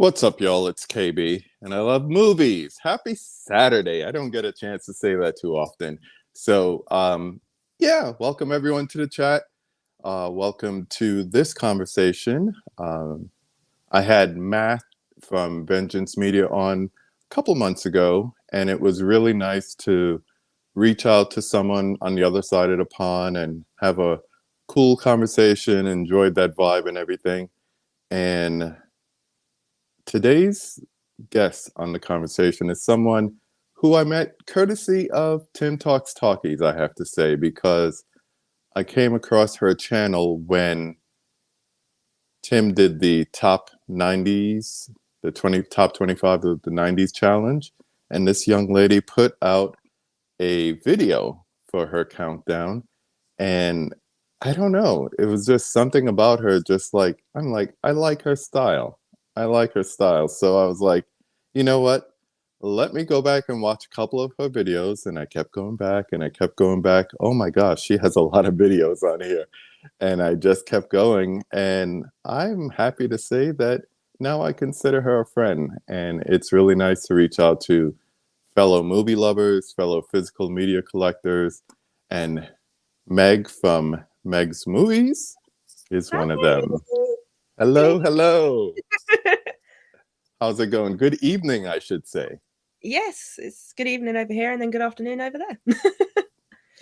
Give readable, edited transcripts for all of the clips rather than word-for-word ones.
What's up, y'all? It's KB, and I love movies. Happy Saturday. I don't get a chance to say that too often. So, yeah, welcome everyone to the chat. Welcome to this conversation. I had Matt from Vengeance Media on a couple months ago, and it was really nice to reach out to someone on the other side of the pond and have a cool conversation, enjoyed that vibe and everything. And today's guest on the conversation is someone who I met courtesy of Tim Talks Talkies, I have to say, because I came across her channel when Tim did the top 90s, the top 25 of the 90s challenge. And this young lady put out a video for her countdown. And I don't know, it was just something about her, I like her style. I like her style. So I was like, you know what? Let me go back and watch a couple of her videos. And I kept going back and I kept going back. Oh my gosh, she has a lot of videos on here. And I just kept going. And I'm happy to say that now I consider her a friend. And it's really nice to reach out to fellow movie lovers, fellow physical media collectors. And Meg from MEGZ Movies is one of them. Hello, hello. How's it going? Good evening, I should say. Yes, it's good evening over here and then good afternoon over there.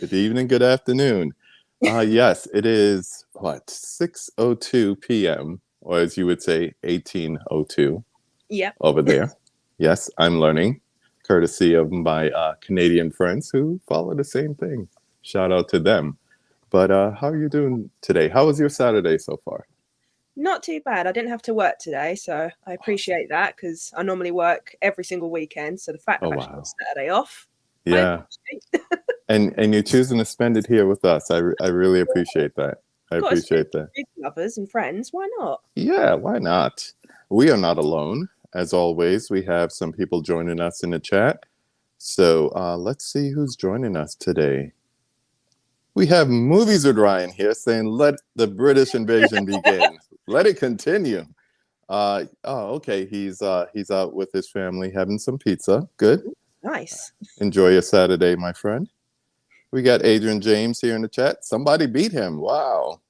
Good evening, good afternoon. Yes, it is, 6:02 p.m., or as you would say, 18:02. Yep. Over there. Yes, I'm learning, courtesy of my Canadian friends who follow the same thing. Shout out to them. But how are you doing today? How was your Saturday so far? Not too bad. I didn't have to work today, so I appreciate that because I normally work every single weekend. So the fact that I've actually got Saturday off, yeah, and you're choosing to spend it here with us. I really appreciate that. I appreciate that. Lovers and friends, why not? Yeah, why not? We are not alone. As always, we have some people joining us in the chat. So let's see who's joining us today. We have Movies with Ryan here saying, let the British invasion begin. Let it continue. Okay. He's out with his family having some pizza. Good. Nice. Enjoy your Saturday, my friend. We got Adrian James here in the chat. Somebody beat him. Wow.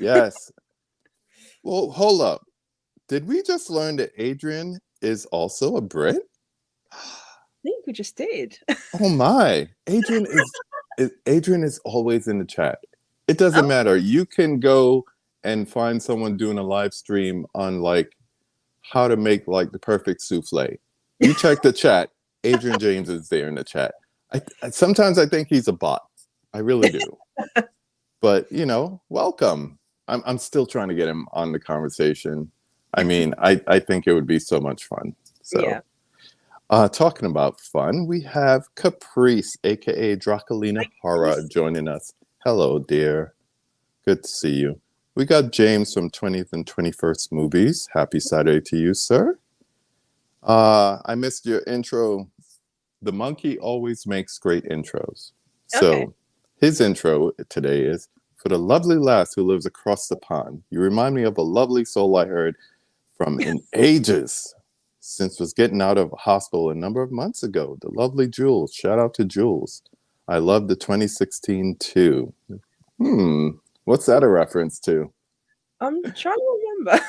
Yes. Well, hold up. Did we just learn that Adrian is also a Brit? I think we just did. Oh my. Adrian is always in the chat. It doesn't matter. You can go and find someone doing a live stream on how to make the perfect souffle. You check the chat. Adrian James is there in the chat. Sometimes I think he's a bot. I really do. But welcome. I'm still trying to get him on the conversation. I mean, I think it would be so much fun. So yeah. Talking about fun, we have Caprice, aka Draculina Hara, joining us. Hello, dear. Good to see you. We got James from 20th and 21st Movies. Happy Saturday to you, sir. I missed your intro. The monkey always makes great intros. So his intro today is, for the lovely lass who lives across the pond. You remind me of a lovely soul I heard from in ages since was getting out of hospital a number of months ago. The lovely Jules. Shout out to Jules. I love the 2016 too. What's that a reference to? I'm trying to remember.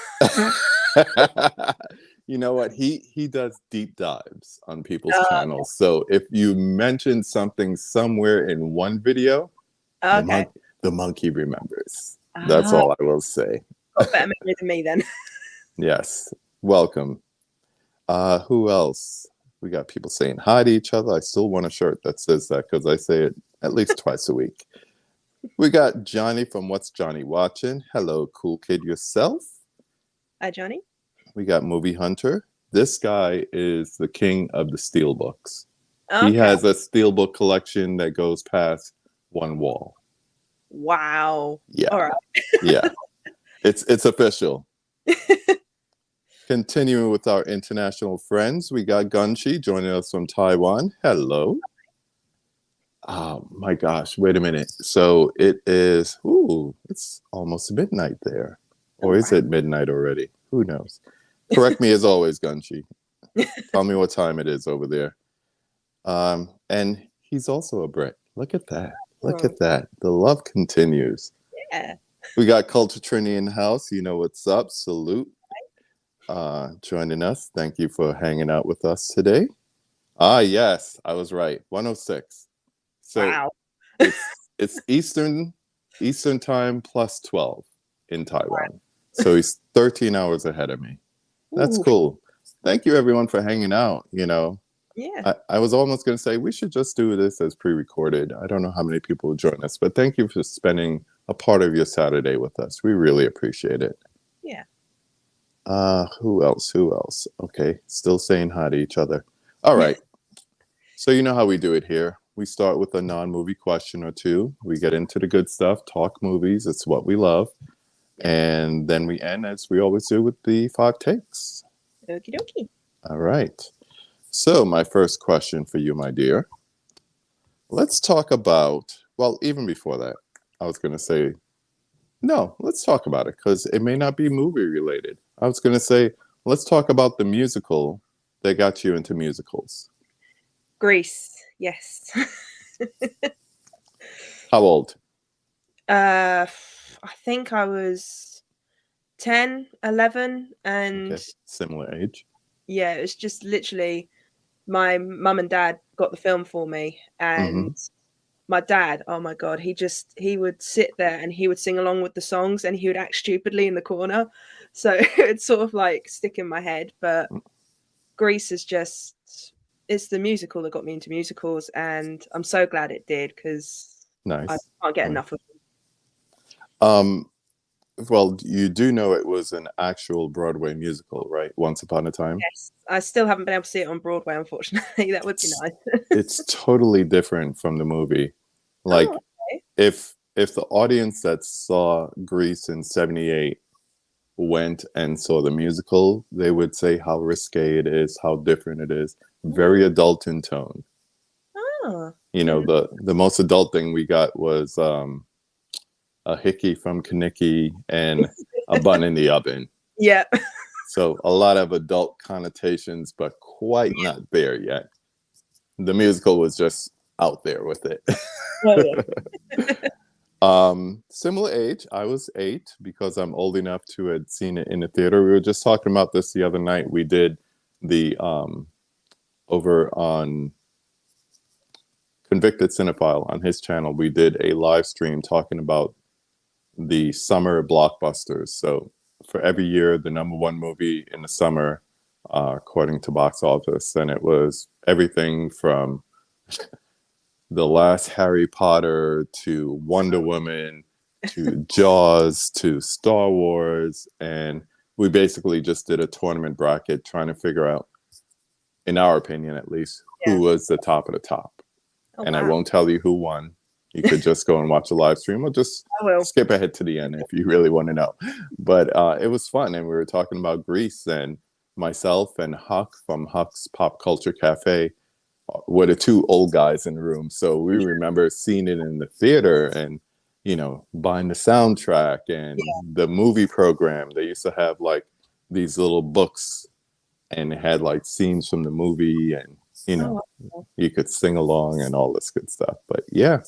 You know what? He does deep dives on people's channels. So if you mention something somewhere in one video, the monkey remembers. That's all I will say. Better memory than me then. Yes. Welcome. Who else? We got people saying hi to each other. I still want a shirt that says that because I say it at least twice a week. We got Johnny from What's Johnny Watching. Hello, cool kid yourself. Hi, Johnny. We got Movie Hunter. This guy is the king of the steelbooks. He has a steelbook collection that goes past one wall. Wow. Yeah. All right. Yeah. It's official. Continuing with our international friends, we got Gunshi joining us from Taiwan. Hello. Oh my gosh, wait a minute. So it is, it's almost midnight there. Or is it midnight already? Who knows? Correct me as always, Gunchi. Tell me what time it is over there. And he's also a Brit. Look at that. Look Oh, at that. The love continues. yeah. We got Culture Trini in the house. You know what's up. Salute. Joining us. Thank you for hanging out with us today. Yes, I was right. 106. So Wow. it's Eastern time plus 12 in Taiwan. So he's 13 hours ahead of me. That's Ooh, cool. Thank you everyone for hanging out. yeah. I was almost going to say we should just do this as pre-recorded. I don't know how many people will join us, but thank you for spending a part of your Saturday with us. We really appreciate it. Yeah. Who else? Okay, still saying hi to each other. All right. So you know how we do it here. We start with a non-movie question or two. We get into the good stuff, talk movies. It's what we love. And then we end, as we always do, with the 5 takes. Okie dokie. All right. So my first question for you, my dear. Let's talk about, well, even before that, I was going to say, no, let's talk about it because it may not be movie related. I was going to say, let's talk about the musical that got you into musicals. Grease. Yes. How old? I think I was 10, 11, and Okay. Similar age. yeah, it was just literally my mum and dad got the film for me, and my dad, oh my god, he would sit there and he would sing along with the songs and he would act stupidly in the corner. So it's sort of like stick in my head. But Grease is just, it's the musical that got me into musicals, and I'm so glad it did because Nice. I can't get enough of them. Well, you do know it was an actual Broadway musical, right? Once Upon a Time. Yes, I still haven't been able to see it on Broadway, unfortunately. That would be nice. It's totally different from the movie. Like, okay. if the audience that saw Grease in '78 went and saw the musical, they would say how risque it is, how different it is, very adult in tone. Oh. The most adult thing we got was a hickey from Kaniki and a bun in the oven. Yeah. So a lot of adult connotations, but quite not there yet. The musical was just out there with it. Oh, yeah. Similar age. I was 8 because I'm old enough to have seen it in the theater. We were just talking about this the other night. We did the over on Convicted Cinephile on his channel. We did a live stream talking about the summer blockbusters. So for every year, the #1 movie in the summer, according to box office, and it was everything from the last Harry Potter to Wonder Woman to Jaws to Star Wars. And we basically just did a tournament bracket trying to figure out, in our opinion at least, who was the top of the top. Oh, and wow. I won't tell you who won. You could just go and watch the live stream, or just skip ahead to the end if you really want to know. But it was fun, and we were talking about Grease, and myself and Huck from Huck's Pop Culture Cafe were the 2 old guys in the room. So we remember seeing it in the theater and, buying the soundtrack and the movie program. They used to have like these little books, and it had like scenes from the movie, and, you could sing along and all this good stuff. But yeah.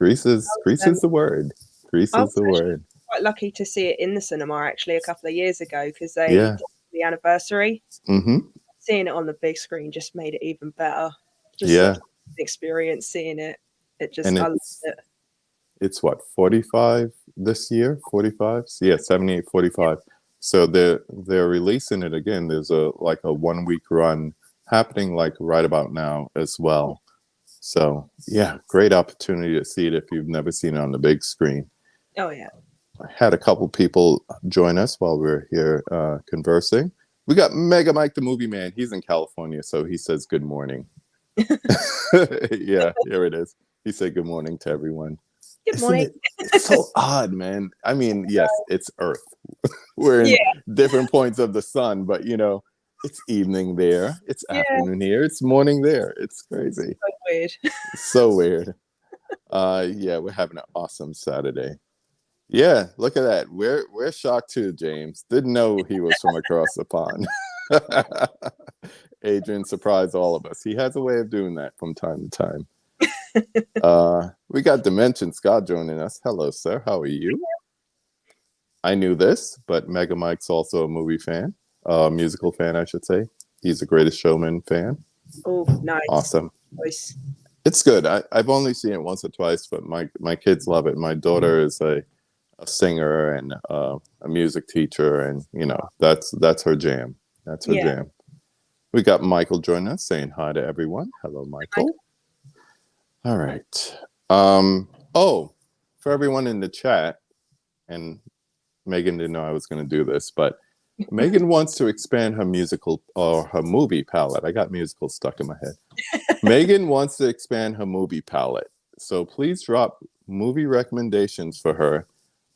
Grease is the word. Grease is the word. Quite lucky to see it in the cinema actually a couple of years ago because they did the anniversary. Seeing it on the big screen just made it even better. Just such an experience seeing it. I loved it. It's what, 45 this year? 45? Yeah, 78, 45. So they're releasing it again. There's a 1 week run happening like right about now as well. So, yeah, great opportunity to see it if you've never seen it on the big screen. Oh, yeah. I had a couple people join us while we were here conversing. We got Mega Mike, the movie man. He's in California, so he says good morning. Yeah, here it is. He said good morning to everyone. Good morning. It's so odd, man. I mean, yes, it's Earth. We're in different points of the sun, but, it's evening there. It's afternoon here. It's morning there. It's crazy. So weird. So weird. Yeah, we're having an awesome Saturday. Yeah, look at that. We're shocked too, James. Didn't know he was from across the pond. Adrian surprised all of us. He has a way of doing that from time to time. We got Dimension Scott joining us. Hello, sir. How are you? I knew this, but Mega Mike's also a movie fan, musical fan, I should say. He's a Greatest Showman fan. Oh, nice. Awesome. Nice. It's good. I've only seen it once or twice, but my kids love it. My daughter is a singer and a music teacher, and that's her jam. That's her jam. We got Michael joining us, saying hi to everyone. Hello, Michael. All right. Oh, for everyone in the chat, and Megan didn't know I was going to do this, but Megan wants to expand her musical or her movie palette. I got musical stuck in my head. Megan wants to expand her movie palette. So please drop movie recommendations for her.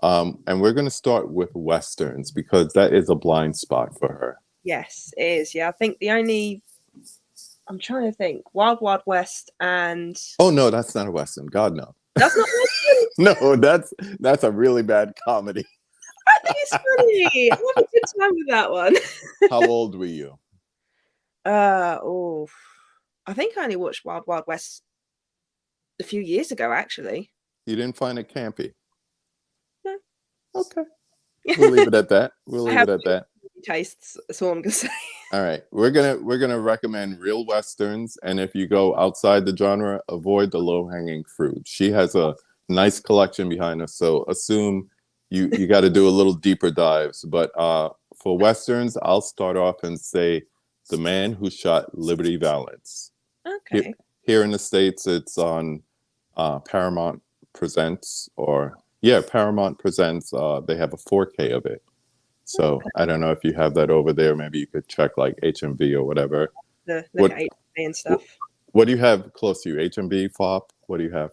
And we're going to start with Westerns because that is a blind spot for her. Yes, it is. Yeah, I think I'm trying to think. Wild Wild West and... Oh, no, that's not a Western. God, no. That's not Western? No, that's a really bad comedy. I think it's funny. I had a good time with that one. How old were you? I think I only watched Wild Wild West a few years ago, actually. You didn't find it campy? No. Okay. We'll leave it at that. We'll leave it at that. Tastes. That's all I'm gonna say. All right, we're gonna recommend real Westerns, and if you go outside the genre, avoid the low-hanging fruit. She has a nice collection behind us, so assume you got to do a little deeper dives. But for Westerns, I'll start off and say The Man Who Shot Liberty Valance. Okay. Here in the States, it's on Paramount Presents, Paramount Presents. They have a 4K of it. So okay. I don't know if you have that over there. Maybe you could check like HMV or whatever. The HMV and stuff. What do you have close to you? HMV, FOP? What do you have?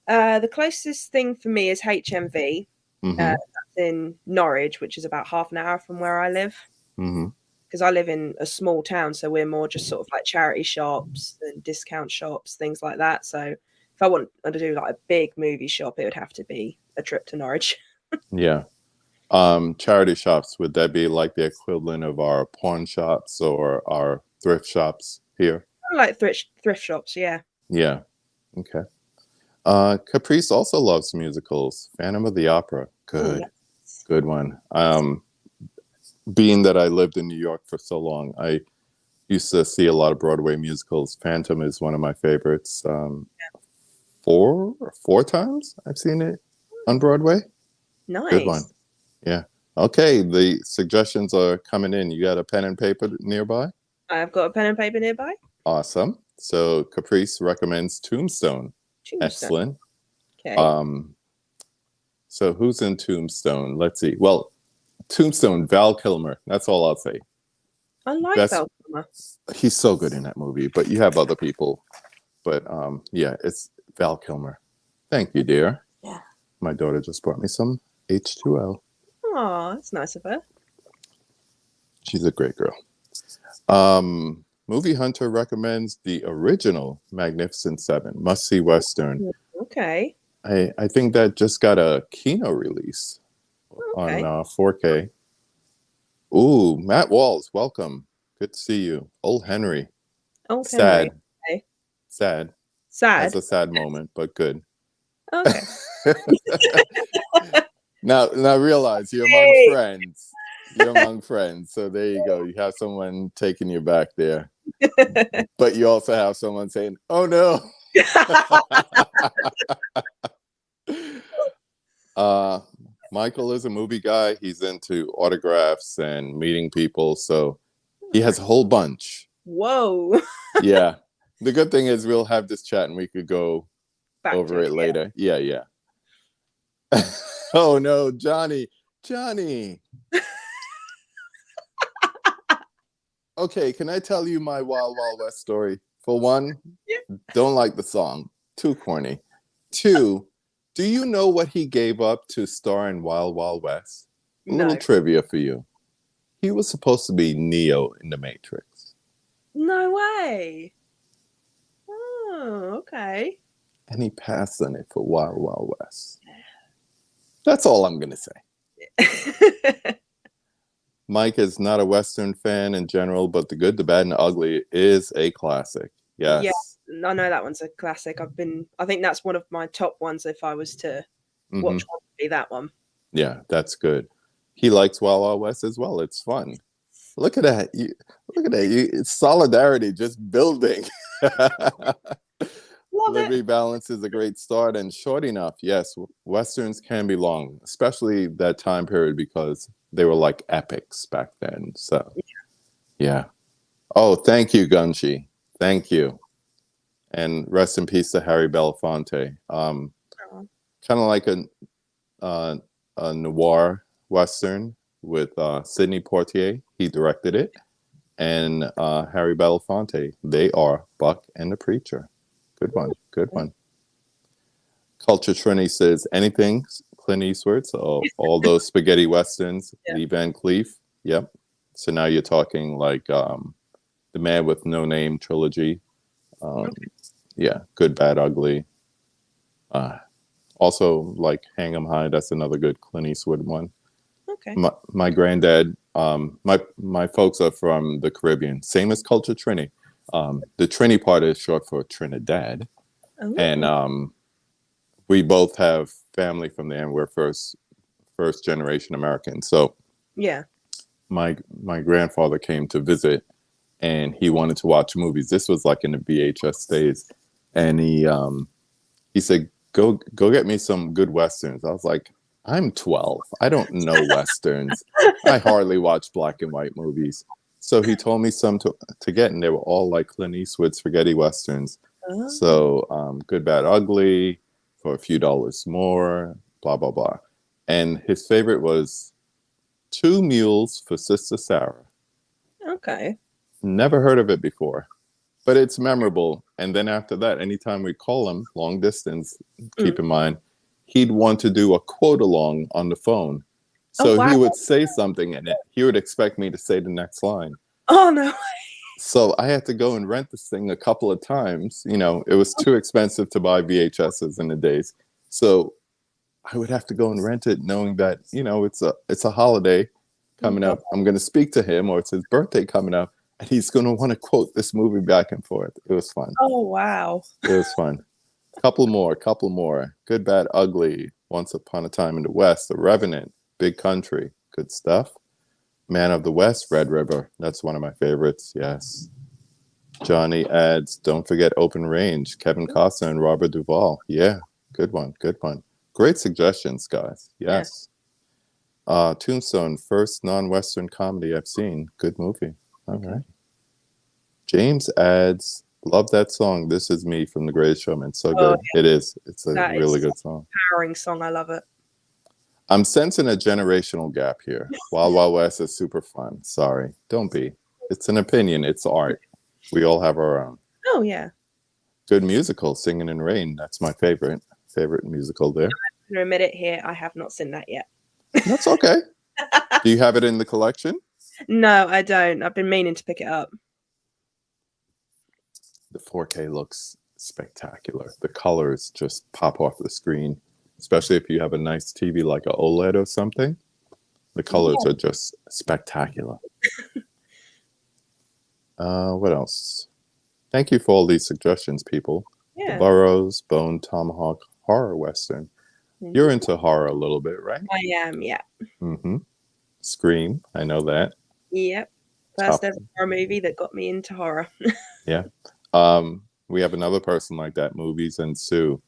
The closest thing for me is HMV. Mm-hmm. That's in Norwich, which is about half an hour from where I live. Because I live in a small town, so we're more just sort of like charity shops and discount shops, things like that. So if I want to do like a big movie shop, it would have to be a trip to Norwich. Yeah. Charity shops, would that be like the equivalent of our pawn shops or our thrift shops here? I like thrift shops, yeah. Yeah. Okay. Caprice also loves musicals. Phantom of the Opera. Good. Yes. Good one. Being that I lived in New York for so long, I used to see a lot of Broadway musicals. Phantom is one of my favorites. Four times I've seen it on Broadway. Nice. Good one. Yeah. Okay. The suggestions are coming in. You got a pen and paper nearby? I've got a pen and paper nearby. Awesome. So Caprice recommends Tombstone. Excellent. Okay. So who's in Tombstone? Let's see. Well, Tombstone, Val Kilmer. That's all I'll say. I like Val Kilmer. He's so good in that movie, but you have other people. But yeah, it's Val Kilmer. Thank you, dear. Yeah. My daughter just brought me some H2O. Oh, that's nice of her. She's a great girl. Movie Hunter recommends the original Magnificent Seven, must-see Western. Okay. I think that just got a Kino release on 4K. Ooh, Matt Walls, welcome. Good to see you. Old Henry. Old Sad. Henry. Okay. Sad. Sad. That's a sad moment, but good. Okay. Now realize you're among friends. You're among friends. So there you go. You have someone taking you back there. But you also have someone saying, oh no. Michael is a movie guy. He's into autographs and meeting people. So he has a whole bunch. Whoa. Yeah. The good thing is we'll have this chat and we could go back over it later. Yeah. Oh no, Johnny. Okay, can I tell you my Wild Wild West story? For one, don't like the song. Too corny. Two, do you know what he gave up to star in Wild Wild West? A little trivia for you. He was supposed to be Neo in The Matrix. No way. Oh, okay. And he passed on it for Wild Wild West. That's all I'm going to say. Mike is not a Western fan in general, but The Good, the Bad, and the Ugly is a classic. Yeah, Yes. I know that one's a classic. I think that's one of my top ones if I was to watch one, would be that one. Yeah, that's good. He likes Wild Wild West as well. It's fun. Look at that. Look at that. It's solidarity just building. Love Liberty it. Balance is a great start and short enough. Yes, Westerns can be long, especially that time period because they were like epics back then. So, yeah. Oh, thank you, Gunshi. Thank you. And rest in peace to Harry Belafonte. Kind of like a noir Western with Sidney Poitier. He directed it. And Harry Belafonte. They are Buck and the Preacher. Good one. Good one. Culture Trinity says anything Clint Eastwood. So all those spaghetti westerns. Yeah. Lee Van Cleef. Yep. So now you're talking like The Man with No Name trilogy. Yeah. Good, Bad, Ugly. Also like Hang 'em High. That's another good Clint Eastwood one. Okay. My granddad, my folks are from the Caribbean, same as Culture Trinity. The Trini part is short for Trinidad. Oh. And we both have family from there, and we're first generation Americans. So yeah, my grandfather came to visit, and he wanted to watch movies. This was like in the VHS days, and he said, "Go get me some good westerns." I was like, I'm 12. I don't know westerns. I hardly watch black and white movies. So he told me some to get, and they were all like Clint Eastwood spaghetti westerns. Oh. So Good, Bad, Ugly, for a few dollars more, blah, blah, blah. And his favorite was Two Mules for Sister Sarah. Okay. Never heard of it before, but it's memorable. And then after that, anytime we call him long distance, keep in mind, he'd want to do a quote along on the phone. So he would say something and he would expect me to say the next line. Oh, no. So I had to go and rent this thing a couple of times. You know, it was too expensive to buy VHSs in the days. So I would have to go and rent it knowing that, you know, it's a holiday coming up. I'm going to speak to him, or it's his birthday coming up, and he's going to want to quote this movie back and forth. It was fun. Oh, wow. It was fun. Couple more. Good, Bad, Ugly. Once Upon a Time in the West. The Revenant. Big Country. Good stuff. Man of the West. Red River. That's one of my favorites. Yes. Johnny adds, don't forget Open Range. Kevin Costner and Robert Duvall. Yeah. Good one. Great suggestions, guys. Yes. Tombstone. First non-Western comedy I've seen. Good movie. All right. James adds, love that song. This Is Me from The Greatest Showman. So good. Yeah. It is. It's a really good song. Empowering song. I love it. I'm sensing a generational gap here. Wild Wild West is super fun. Sorry. Don't be. It's an opinion. It's art. We all have our own. Oh, yeah. Good musical, Singing in Rain. That's my favorite musical there. I'm going to admit it here. I have not seen that yet. That's okay. Do you have it in the collection? No, I don't. I've been meaning to pick it up. The 4K looks spectacular. The colors just pop off the screen, especially if you have a nice TV like an OLED or something. The colors are just spectacular. What else? Thank you for all these suggestions, people. Yeah. The Burroughs, Bone Tomahawk, horror western. Mm-hmm. You're into horror a little bit, right? I am, yeah. Mm-hmm. Scream, I know that. Yep. First ever horror movie that got me into horror. Yeah. We have another person like that, MOVIEZ, and Sue.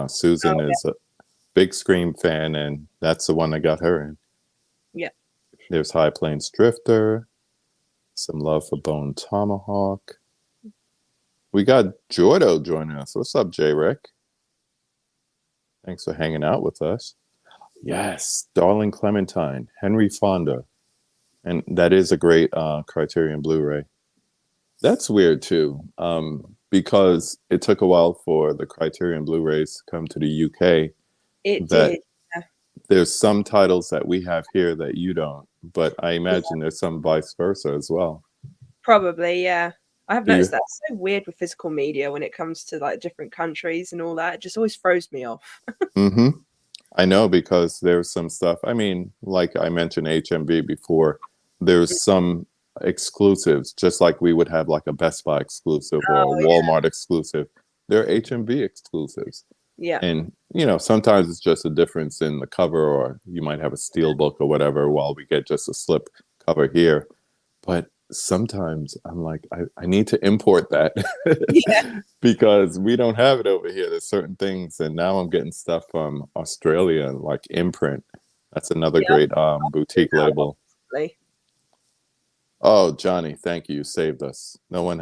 Susan is a big Scream fan, and that's the one that got her in. Yeah. There's High Plains Drifter. Some love for Bone Tomahawk. We got Jordo joining us. What's up, J-Rick? Thanks for hanging out with us. Yes, Darling Clementine, Henry Fonda. And that is a great Criterion Blu-ray. That's weird, too, because it took a while for the Criterion Blu-rays to come to the UK. It did. Yeah. There's some titles that we have here that you don't, but I imagine there's some vice versa as well. Probably, yeah. I have noticed that's so weird with physical media when it comes to like different countries and all that. It just always throws me off. Mm-hmm. I know, because there's some stuff. I mean, like I mentioned HMV before, there's some exclusives, just like we would have like a Best Buy exclusive or a Oh Walmart exclusive. They're HMV exclusives. yeah. And, sometimes it's just a difference in the cover, or you might have a steel book or whatever, while we get just a slip cover here. But sometimes I'm like, I need to import that Yeah. because we don't have it over here. There's certain things. And now I'm getting stuff from Australia, like Imprint. That's another Yeah. great boutique label. Honestly. Oh, Johnny, thank you. You saved us. No one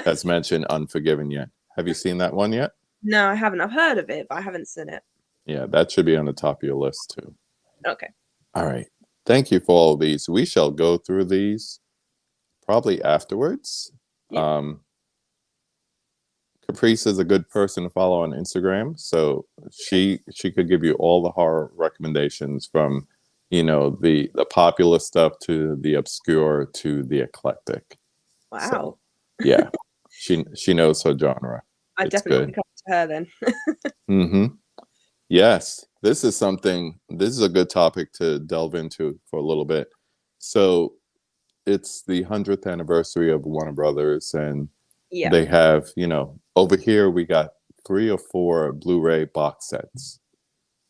has mentioned Unforgiven yet. Have you seen that one yet? No, I haven't. I've heard of it, but I haven't seen it. Yeah, that should be on the top of your list too. Okay. All right. Thank you for all of these. We shall go through these probably afterwards. Yeah. Caprice is a good person to follow on Instagram, so she could give you all the horror recommendations, from the popular stuff to the obscure to the eclectic. Wow. So, yeah, she knows her genre. I It's definitely good. come to her then. Mm-hmm. Yes, this is a good topic to delve into for a little bit. So it's the 100th anniversary of Warner Brothers, and Yeah. they have, over here we got 3 or 4 Blu-ray box sets.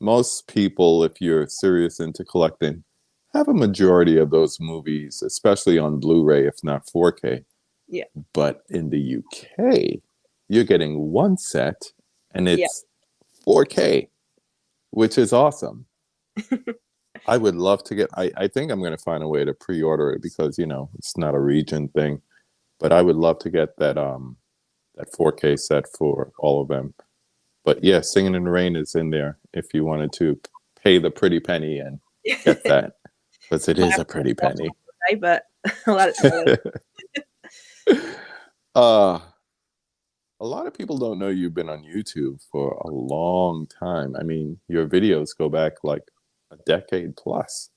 Most people, if you're serious into collecting, have a majority of those movies, especially on Blu-ray, if not 4K. Yeah. But in the UK, you're getting one set and it's 4K, which is awesome. I would love to I think I'm going to find a way to pre-order it, because, it's not a region thing, but I would love to get that 4K set for all of them. But yeah, Singing in the Rain is in there if you wanted to pay the pretty penny and get that, because it is a pretty penny. But I'll let it a lot of people don't know you've been on YouTube for a long time. I mean, your videos go back like a decade plus.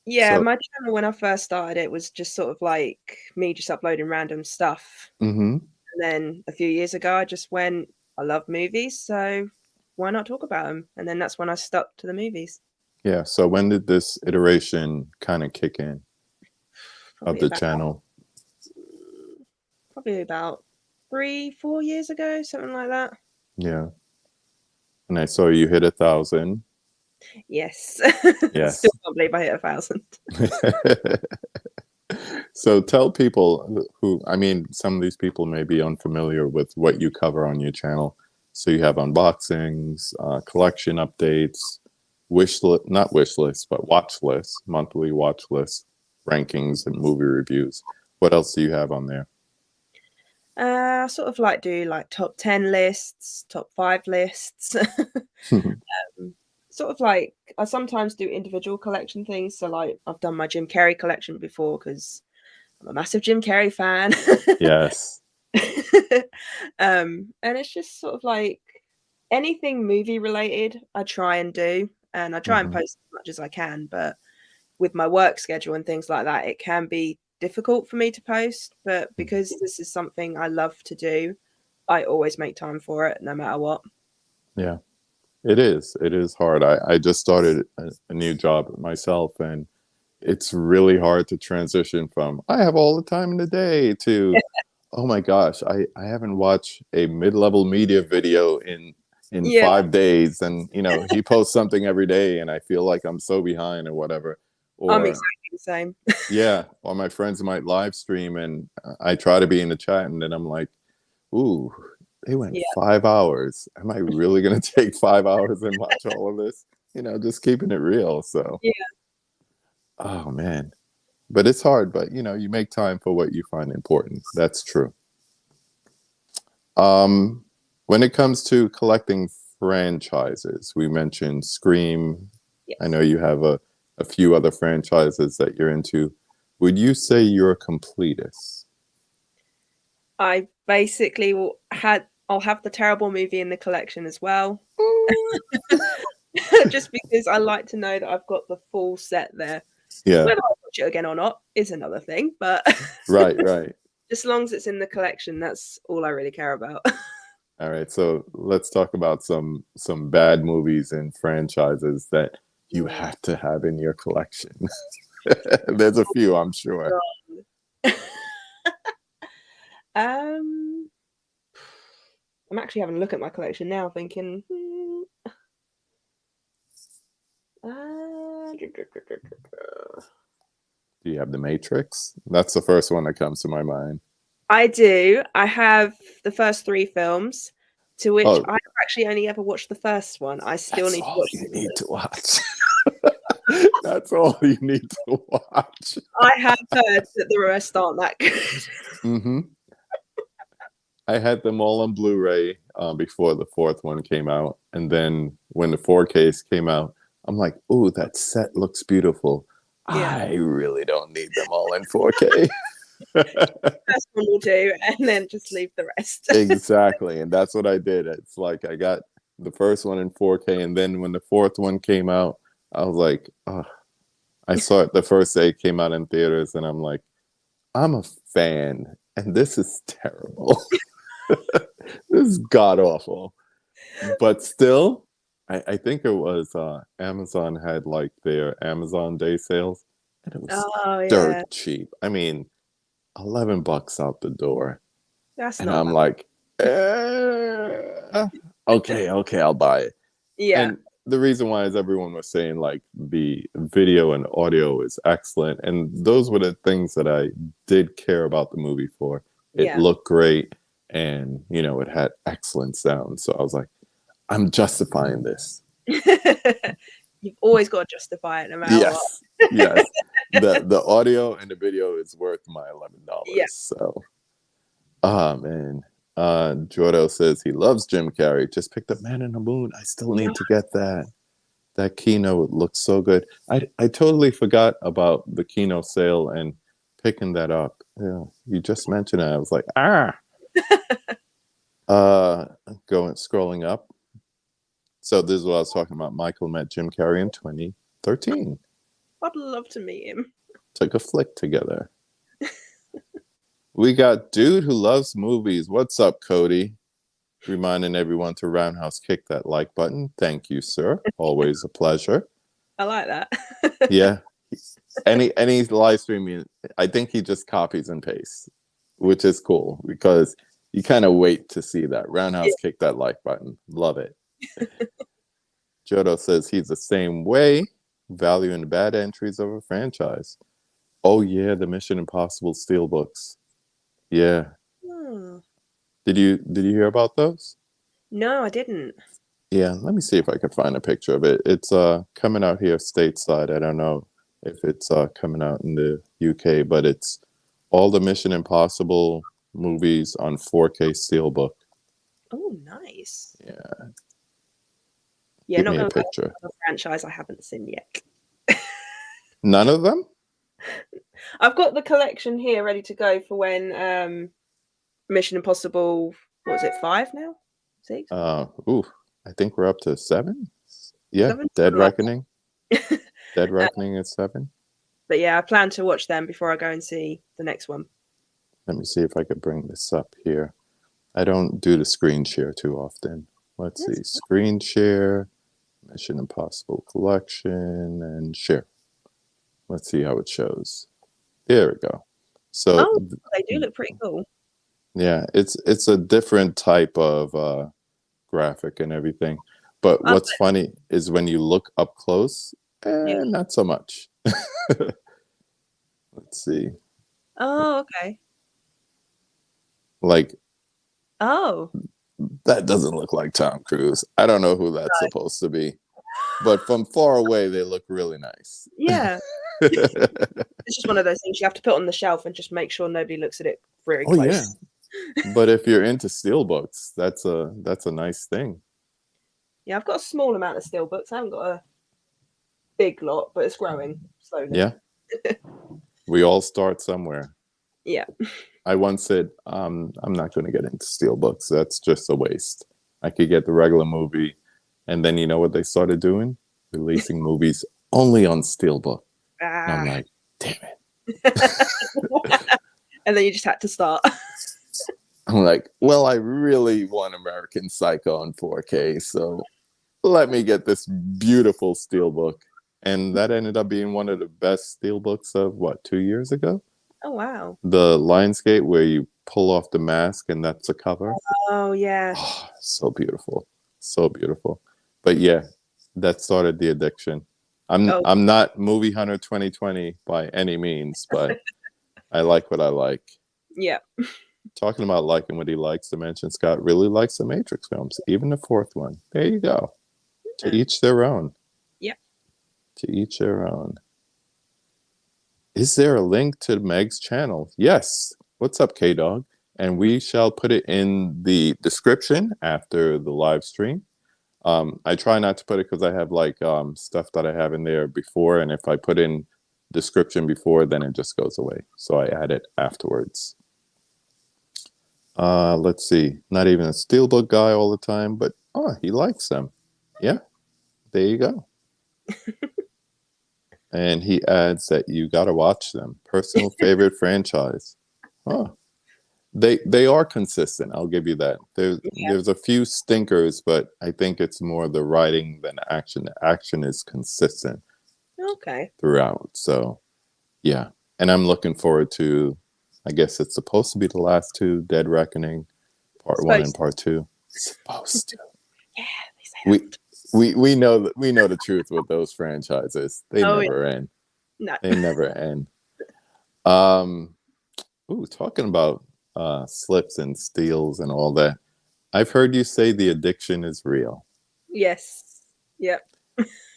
Yeah, So, my channel when I first started, it was just sort of like me just uploading random stuff. mm-hmm. And then a few years ago, I just went, I love movies, so why not talk about them? And then that's when I stuck to the movies. Yeah. So when did this iteration kind of kick in of the channel? Probably about 3-4 years ago, something like that. Yeah. And I saw you hit 1,000. Yes. Yes. Still can't believe I hit 1,000. So tell people some of these people may be unfamiliar with what you cover on your channel. So you have unboxings, collection updates, not wish lists, but watch lists, monthly watch lists, rankings, and movie reviews. What else do you have on there? Sort of like do like top 10 lists, top 5 lists. Sort of like I sometimes do individual collection things. So like I've done my Jim Carrey collection before because I'm a massive Jim Carrey fan. Yes. And it's just sort of like anything movie related I try and do, and I try and post as much as I can, but with my work schedule and things like that, it can be difficult for me to post. But because this is something I love to do, I always make time for it no matter what. Yeah. It is hard. I just started a new job myself, and it's really hard to transition from I have all the time in the day to oh my gosh, I haven't watched a mid-level media video in 5 days, and he posts something every day and I feel like I'm so behind or whatever. Or I'm exactly the same. yeah, or my friends might live stream and I try to be in the chat, and then I'm like, ooh, they went 5 hours. Am I really going to take 5 hours and watch all of this? Just keeping it real. So, oh man, but it's hard. But you make time for what you find important. That's true. When it comes to collecting franchises, we mentioned Scream. Yes. I know you have a few other franchises that you're into. Would you say you're a completist? I basically I'll have the terrible movie in the collection as well. Just because I like to know that I've got the full set there. Yeah. Whether I watch it again or not is another thing, but right. Just as long as it's in the collection, that's all I really care about. All right, so let's talk about some bad movies and franchises that you have to have in your collection. There's a few, I'm sure. I'm actually having a look at my collection now, thinking. Do you have The Matrix? That's the first one that comes to my mind. I do. I have the first 3 films, to which I've actually only ever watched the first one. I still need to watch. You need to watch. That's all you need to watch. I have heard that the rest aren't that good. Mm-hmm. I had them all on Blu-ray before the 4th one came out, and then when the 4Ks came out, I'm like, "Ooh, that set looks beautiful. Yeah. I really don't need them all in 4K." First one will do, and then just leave the rest. Exactly, and that's what I did. It's like I got the first one in 4K, and then when the 4th one came out, I was like, oh. I saw it the first day it came out in theaters, and I'm like, I'm a fan, and this is terrible. This is god awful. But still, I think it was Amazon had like their Amazon Day sales, and it was dirt cheap. I mean, $11 out the door. That's and not I'm bad. Like, okay, I'll buy it. Yeah. And the reason why is everyone was saying like the video and audio is excellent, and those were the things that I did care about the movie for. It looked great, and it had excellent sound. So I was like, I'm justifying this. You've always got to justify it, no matter what. Yes. The audio and the video is worth my $11. Yeah. So, man. Jordo says he loves Jim Carrey. Just picked up Man in the Moon. I still need to get that. That Kino looks so good. I totally forgot about the Kino sale and picking that up. Yeah, you just mentioned it. I was like, scrolling up. So this is what I was talking about. Michael met Jim Carrey in 2013. I'd love to meet him. Took a flick together. We got Dude Who Loves Movies. What's up, Cody? Reminding everyone to roundhouse kick that like button. Thank you, sir. Always a pleasure. I like that. Yeah. Any live streaming, I think he just copies and pastes, which is cool because you kind of wait to see that. Roundhouse kick that like button. Love it. Jodo says he's the same way, valuing bad entries of a franchise. Oh yeah, the Mission Impossible Steelbooks. Yeah. Did you hear about those? No, I didn't. Yeah, let me see if I can find a picture of it. It's coming out here stateside. I don't know if it's coming out in the UK, but it's all the Mission Impossible movies on 4K Steelbook. Oh, nice. Yeah. Yeah, Give me a picture. A franchise I haven't seen yet. None of them? I've got the collection here ready to go for when Mission Impossible, what was it, 5 now? 6? I think we're up to 7. Yeah, 7? Dead Reckoning. Dead Reckoning is 7. But yeah, I plan to watch them before I go and see the next one. Let me see if I could bring this up here. I don't do the screen share too often. Let's see. Screen share, Mission Impossible Collection, and share. Let's see how it shows. There we go. So they do look pretty cool. Yeah, it's a different type of graphic and everything. But what's funny is when you look up close, not so much. Let's see. Oh, okay. Like, that doesn't look like Tom Cruise. I don't know who that's supposed to be. But from far away, they look really nice. Yeah. It's just one of those things you have to put on the shelf and just make sure nobody looks at it very close. Yeah. But if you're into steelbooks, that's a nice thing. Yeah, I've got a small amount of steelbooks. I haven't got a big lot, but it's growing slowly. Yeah. We all start somewhere. Yeah. I once said, I'm not going to get into steelbooks. That's just a waste. I could get the regular movie. And then you know what they started doing? Releasing movies only on steelbook. And I'm like, damn it. And then you just had to start. I'm like, well, I really want American Psycho on 4K, so let me get this beautiful steelbook. And that ended up being one of the best steelbooks of what, 2 years ago? Oh wow. The Lionsgate where you pull off the mask and that's a cover. Oh yeah. Oh, so beautiful. So beautiful. But yeah, that started the addiction. Oh I'm not movie hunter 2020 by any means, but I like what I like. yeah. Talking about liking what he likes, Dimension Scott really likes the Matrix films, even the fourth one. There you go. To each their own. Yeah. To each their own. Is there a link to Meg's channel? Yes. What's up, K-Dog? And we shall put it in the description after the live stream. I try not to put it because I have like stuff that I have in there before, and if I put in description before, then it just goes away. So I add it afterwards. Let's see. Not even a steelbook guy all the time, but he likes them. Yeah, there you go. And he adds that you got to watch them. Personal favorite franchise. They are consistent. I'll give you that. There's a few stinkers, but I think it's more the writing than action. The action is consistent. Okay. Throughout. So yeah, and I'm looking forward to. I guess it's supposed to be the last two, Dead Reckoning, Part 1 and Part 2. Supposed to. Yeah, they say we know the truth with those franchises. They never end. No. They never end. Talking about slips and steals and all that. I've heard you say the addiction is real. Yes. Yep.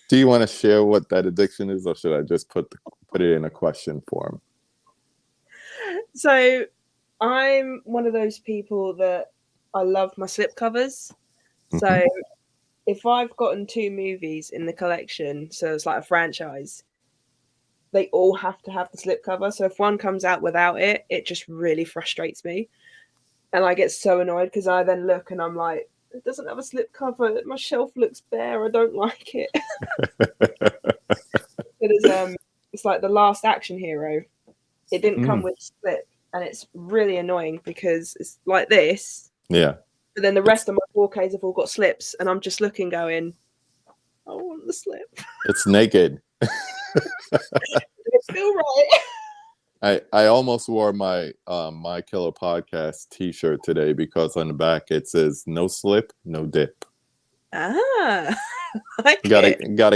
Do you want to share what that addiction is, or should I just put it in a question form? So I'm one of those people that I love my slipcovers. So if I've gotten 2 movies in the collection, so it's like a franchise, they all have to have the slipcover. So if one comes out without it, it just really frustrates me. And I get so annoyed because I then look and I'm like, it doesn't have a slipcover. My shelf looks bare. I don't like it. It's like The Last Action Hero. It didn't come with slip, and it's really annoying because it's like this. Yeah. But then the rest of my 4Ks have all got slips, and I'm just looking, going, I want the slip. It's naked. It's still right. I almost wore my My Killer Podcast T-shirt today because on the back it says "No slip, no dip." Gotta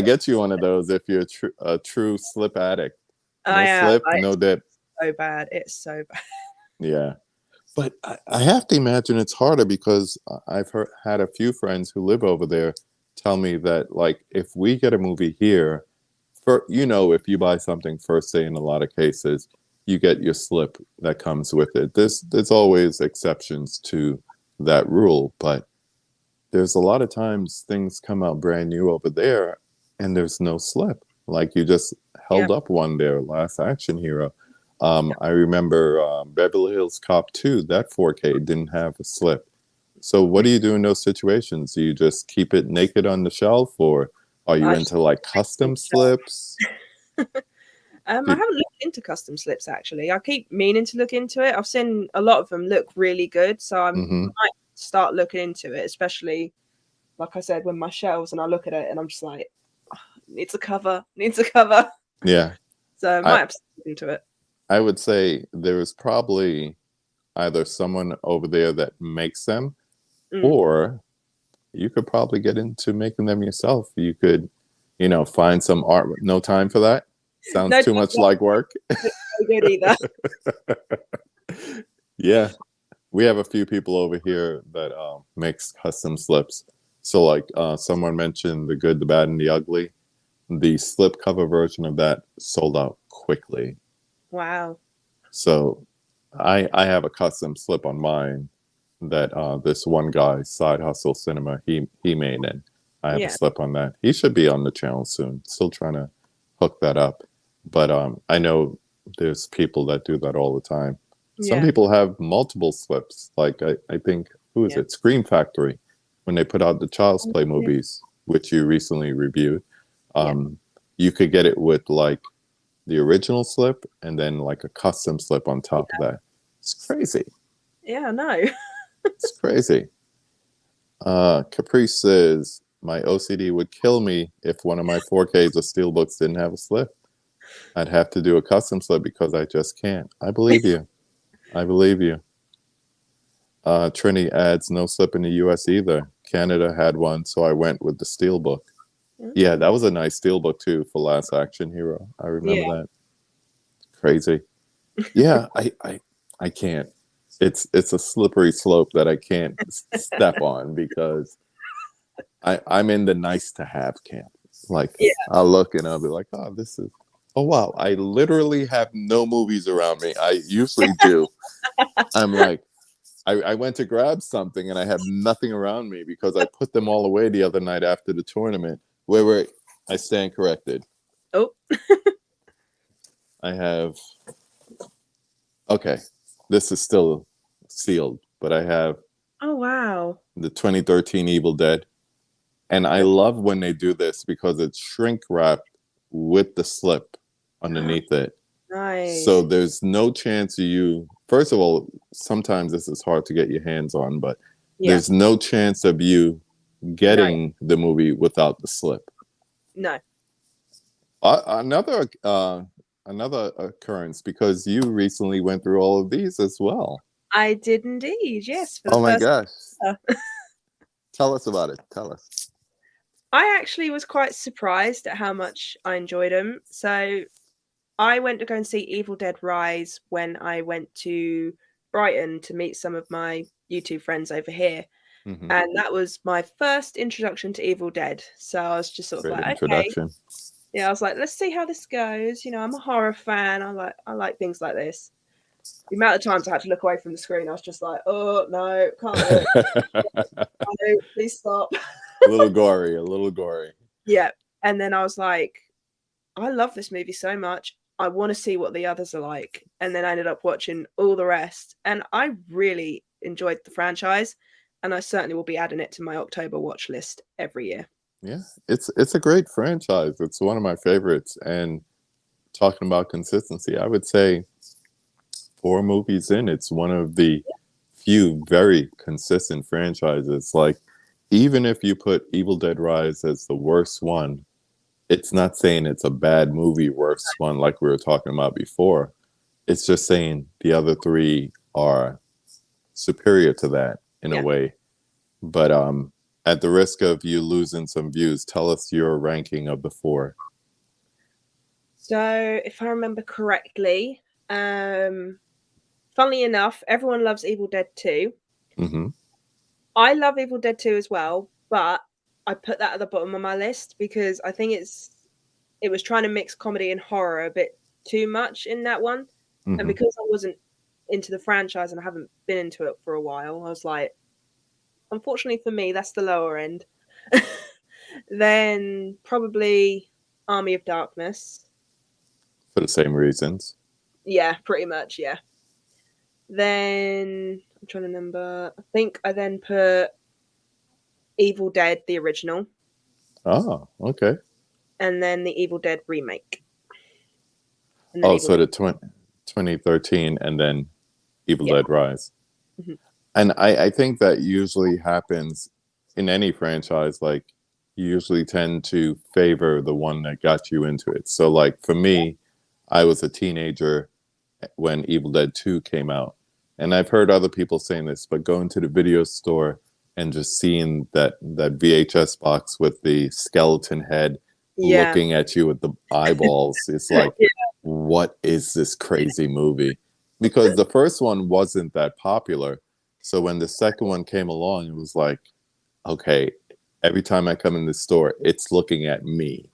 get you one of those if you're a true slip addict. No slip, no dip. So bad. It's so bad. Yeah, but I have to imagine it's harder because I've had a few friends who live over there tell me that like if we get a movie here, if you buy something first day in a lot of cases, you get your slip that comes with it. There's always exceptions to that rule, but there's a lot of times things come out brand new over there and there's no slip. Like you just held up one there, Last Action Hero. I remember Beverly Hills Cop 2, that 4K didn't have a slip. So what do you do in those situations? Do you just keep it naked on the shelf, or are you into like custom slips? I haven't looked into custom slips, actually. I keep meaning to look into it. I've seen a lot of them look really good, so I might start looking into it, especially, like I said, when my shelves and I look at it and I'm just like, needs a cover. Yeah. So I might have to look into it. I would say there's probably either someone over there that makes them, or you could probably get into making them yourself. You could, find some art. No time for that? Sounds too much like work. No good either. Yeah. We have a few people over here that makes custom slips. So like someone mentioned The Good, the Bad, and the Ugly. The slipcover version of that sold out quickly. Wow. So I have a custom slip on mine that this one guy, Side Hustle Cinema, he made, and I have a slip on that. He should be on the channel soon. Still trying to hook that up. But I know there's people that do that all the time. Some people have multiple slips. Like I think, who is it? Scream Factory, when they put out the Child's Play movies, which you recently reviewed. You could get it with like the original slip and then like a custom slip on top of that. It's crazy. Yeah, I know. It's crazy. Caprice says, my OCD would kill me if one of my 4Ks or steelbooks didn't have a slip. I'd have to do a custom slip because I just can't. I believe you. I believe you. Trini adds no slip in the US either. Canada had one, so I went with the steelbook. Yeah, that was a nice steelbook too for Last Action Hero. I remember that. Crazy. Yeah, I can't. It's a slippery slope that I can't step on because I'm in the nice to have camp. Like I'll look and I'll be like, oh, this is. Oh wow, I literally have no movies around me. I usually do. I'm like, I went to grab something and I have nothing around me because I put them all away the other night after the tournament. Wait, I stand corrected. Oh. I have. Okay, this is still sealed, but I have. Oh wow. The 2013 Evil Dead, and I love when they do this because it's shrink wrapped with the slip underneath it. Nice. So there's no chance you. First of all, sometimes this is hard to get your hands on, but there's no chance of you getting the movie without the slip. No. Another occurrence, because you recently went through all of these as well. I did indeed, yes. Oh my gosh. Tell us about it. Tell us. I actually was quite surprised at how much I enjoyed them. So I went to go and see Evil Dead Rise when I went to Brighton to meet some of my YouTube friends over here. Mm-hmm. And that was my first introduction to Evil Dead. So I was just sort of like, introduction. Okay. Yeah, I was like, let's see how this goes. You know, I'm a horror fan. I like things like this. The amount of times I had to look away from the screen, I was just like, oh no, can't look. Please stop. A little gory. Yeah. And then I was like, I love this movie so much. I want to see what the others are like. And then I ended up watching all the rest. And I really enjoyed the franchise. And I certainly will be adding it to my October watch list every year. Yeah, it's a great franchise. It's one of my favorites. And talking about consistency, I would say 4 movies in, it's one of the few very consistent franchises. Like, even if you put Evil Dead Rise as the worst one, it's not saying it's a bad movie, worst one, like we were talking about before. It's just saying the other 3 are superior to that in a way. But at the risk of you losing some views, tell us your ranking of the 4. So, if I remember correctly, funnily enough, everyone loves Evil Dead 2. Mm-hmm. I love Evil Dead 2 as well, but I put that at the bottom of my list because I think it was trying to mix comedy and horror a bit too much in that one. Mm-hmm. And because I wasn't into the franchise and I haven't been into it for a while, I was like, unfortunately for me, that's the lower end. Then probably Army of Darkness. For the same reasons. Yeah, pretty much, yeah. Then I'm trying to remember. I think I then put Evil Dead, the original. Oh, okay. And then the Evil Dead remake. So the 2013 and then Evil Dead Rise. Mm-hmm. And I think that usually happens in any franchise. Like, you usually tend to favor the one that got you into it. So, like, for me, I was a teenager when Evil Dead 2 came out. And I've heard other people saying this, but going to the video store and just seeing that VHS box with the skeleton head looking at you with the eyeballs, it's like, what is this crazy movie? Because the first one wasn't that popular. So when the second one came along, it was like, okay, every time I come in the store, it's looking at me.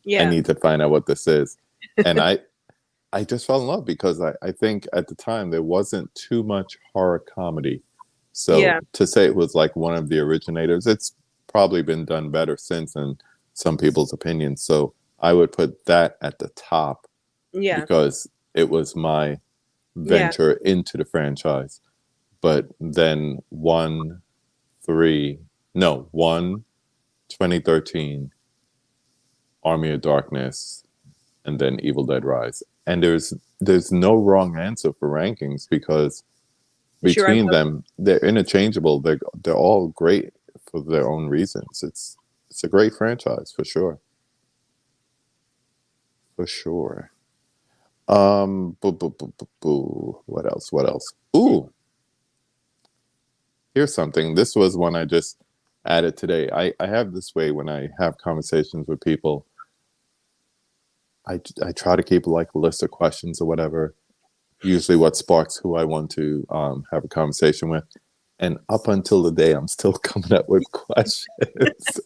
Yeah. I need to find out what this is. And I just fell in love because I think at the time there wasn't too much horror comedy. So to say it was like one of the originators, it's probably been done better since in some people's opinions. So I would put that at the top because it was my venture into the franchise. But then 2013, Army of Darkness, and then Evil Dead Rise. And there's no wrong answer for rankings because between them, they're interchangeable. They're all great for their own reasons. It's It's a great franchise for sure. For sure. What else? What else? Ooh, here's something. This was one I just added today. I have this way when I have conversations with people. I try to keep like a list of questions or whatever. Usually, what sparks who I want to have a conversation with. And up until the day, I'm still coming up with questions.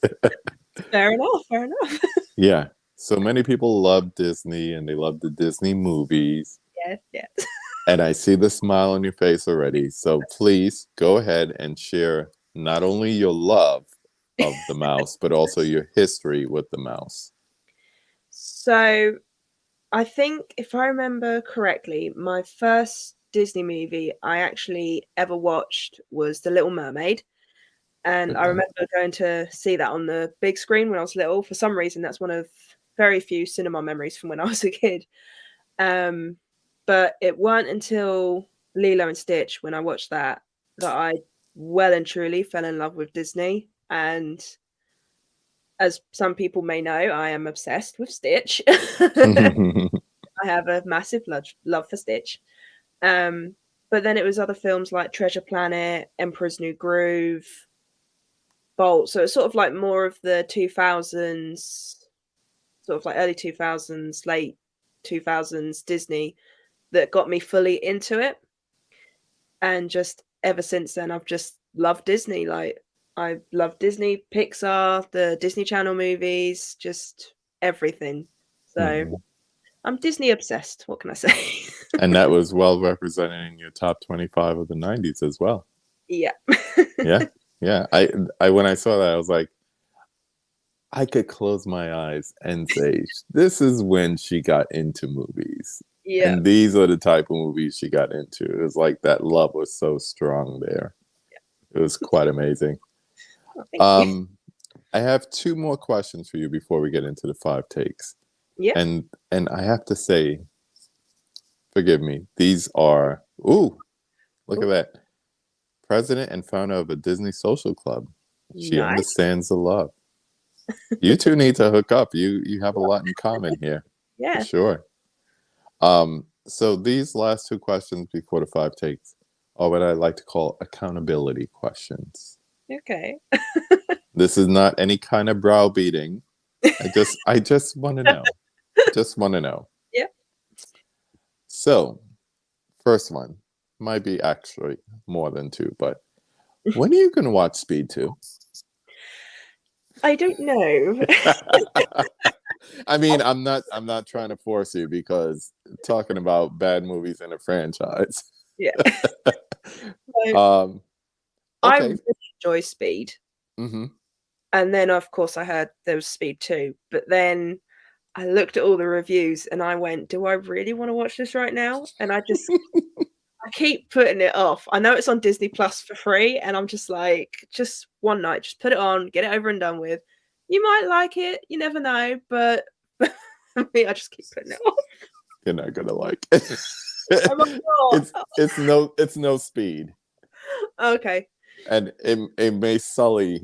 Fair enough. Fair enough. Yeah. So many people love Disney and they love the Disney movies. Yes. Yes. And I see the smile on your face already. So please go ahead and share not only your love of the mouse, but also your history with the mouse. So I think if I remember correctly, my first Disney movie I actually ever watched was The Little Mermaid. And I remember going to see that on the big screen when I was little. For some reason, that's one of very few cinema memories from when I was a kid. But it weren't until Lilo and Stitch, when I watched that I well and truly fell in love with Disney. And as some people may know, I am obsessed with Stitch. I have a massive love for Stitch. But then it was other films like Treasure Planet, Emperor's New Groove, Bolt. So it's sort of like more of the 2000s, sort of like early 2000s, late 2000s Disney that got me fully into it. And just ever since then, I've just loved Disney. Like, I love Disney, Pixar, the Disney Channel movies, just everything. So I'm Disney obsessed. What can I say? And that was well represented in your top 25 of the 90s as well. Yeah. Yeah. I when I saw that, I was like, I could close my eyes and say, this is when she got into movies. Yeah. And these are the type of movies she got into. It was like that love was so strong there. Yeah. It was quite amazing. Oh, I have two more questions for you before we get into the 5 takes. Yeah. And I have to say, forgive me, these are, look at that. President and founder of a Disney social club. She understands the love. You two need to hook up. You have a lot in common here. Yeah. For sure. So these last 2 questions before the 5 takes are what I like to call accountability questions. Okay. This is not any kind of browbeating. I just want to know. Just want to know. Yeah. So, first one might be actually more than 2, but when are you going to watch Speed 2? I don't know. I mean, I'm not trying to force you, because talking about bad movies in a franchise. Yeah. Okay. I really enjoy Speed. Mm-hmm. And then, of course, I heard there was Speed 2. But then I looked at all the reviews and I went, do I really want to watch this right now? And I keep putting it off. I know it's on Disney Plus for free. And I'm just like, just one night, just put it on, get it over and done with. You might like it. You never know. But for me, I just keep putting it off. You're not going to like it. It's no Speed. Okay. And it may sully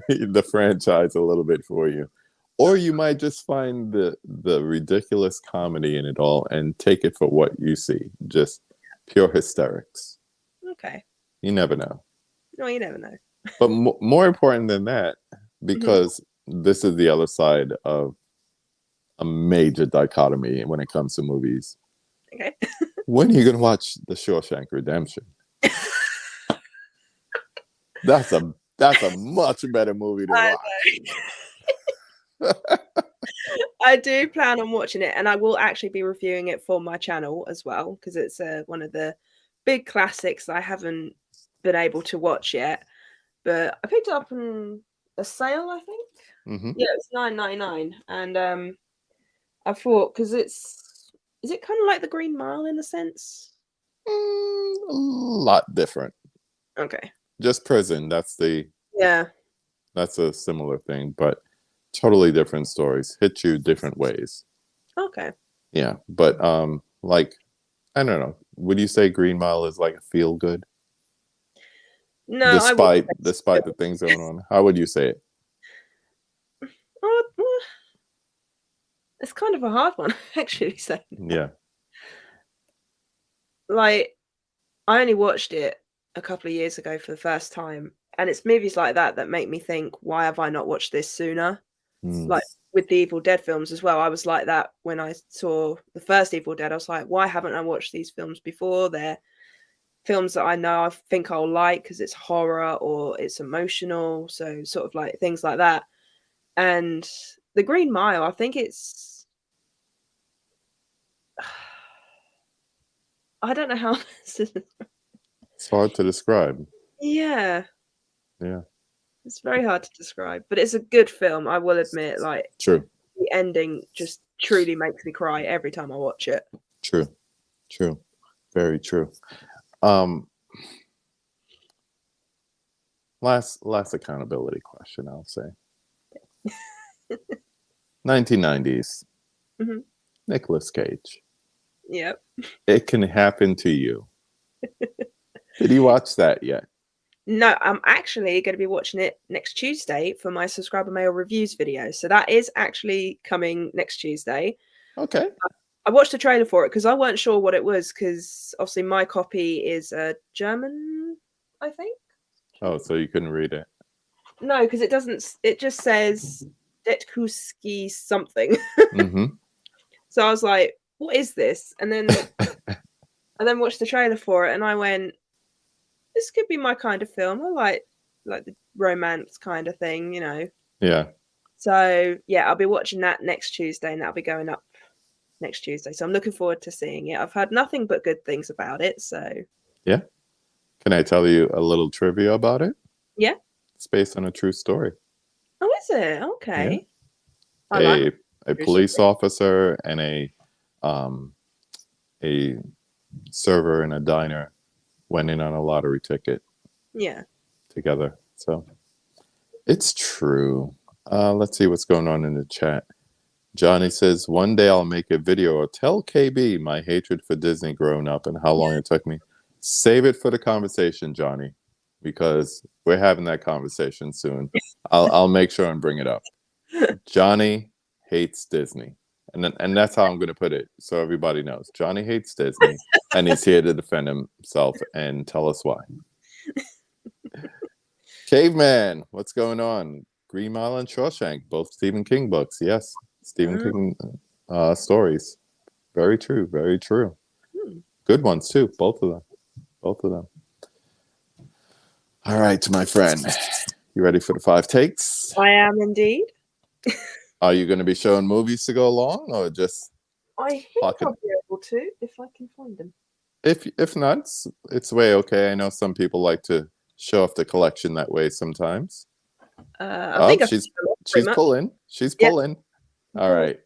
the franchise a little bit for you. Or you might just find the ridiculous comedy in it all and take it for what you see. Just pure hysterics. Okay. You never know. No, you never know. But more important than that, because this is the other side of a major dichotomy when it comes to movies. Okay. When are you going to watch The Shawshank Redemption? That's a much better movie to watch. I do plan on watching it, and I will actually be reviewing it for my channel as well, because it's one of the big classics I haven't been able to watch yet. But I picked it up in a sale, I think. Yeah, it's $9.99, and I thought, because is it kind of like The Green Mile in a sense? A lot different. Okay. Just prison. That's a similar thing, but totally different stories. Hit you different ways. Okay. Yeah, but like, I don't know. Would you say Green Mile is like a feel good? No, despite the things going on, how would you say it? It's kind of a hard one, actually. So, Yeah. like, I only watched it a couple of years ago for the first time, and it's movies like that that make me think, why have I not watched this sooner? Mm. Like with the Evil Dead films as well, I was like that when I saw the first Evil Dead. I was like, why haven't I watched these films before? They're films that I know I think I'll like because it's horror or it's emotional, so sort of like things like that. And The Green Mile, I think it's I don't know how It's hard to describe. yeah, Yeah. it's very hard to describe, but it's a good film, I will admit. Like, True. the ending just truly makes me cry every time I watch it. True. True. Very true. Um, last accountability question, I'll say. 1990s. Mm-hmm. Nicolas Cage. Yep. It Can Happen to You. Did you watch that yet? No, I'm actually going to be watching it next Tuesday for my subscriber mail reviews video. So that is actually coming next Tuesday. Okay. I watched the trailer for it because I weren't sure what it was, because obviously my copy is German, I think. Oh, so you couldn't read it? No, because it doesn't. It just says Detkuski something. Mm-hmm. So I was like, "What is this?" And then watched the trailer for it, and I went, "This could be my kind of film. I like the romance kind of thing, you know." Yeah. So yeah, I'll be watching that next Tuesday, and that'll be going up next Tuesday. So I'm looking forward to seeing it. I've heard nothing but good things about it. So Yeah. Can I tell you a little trivia about it? yeah. It's based on a true story. Oh, is it? Okay. Yeah. I like a police officer and a server in a diner went in on a lottery ticket. Yeah. Together. So it's true. Let's see what's going on in the chat. Johnny says, one day I'll make a video or tell KB my hatred for Disney growing up and how long it took me. Save it for the conversation, Johnny, because we're having that conversation soon. I'll make sure and bring it up. Johnny hates Disney. And that's how I'm going to put it, so everybody knows. Johnny hates Disney, and he's here to defend himself and tell us why. Caveman, what's going on? Green Mile and Shawshank, both Stephen King books. Yes, Stephen King stories. Very true, very true. Good ones too, both of them. Both of them. All right, my friend. You ready for the 5 takes? I am indeed. Are you going to be showing movies to go along, or just I think I'll be able to if I can find them. If not, it's way okay. I know some people like to show off the collection that way sometimes. I think she's pulling. She's pulling. All right.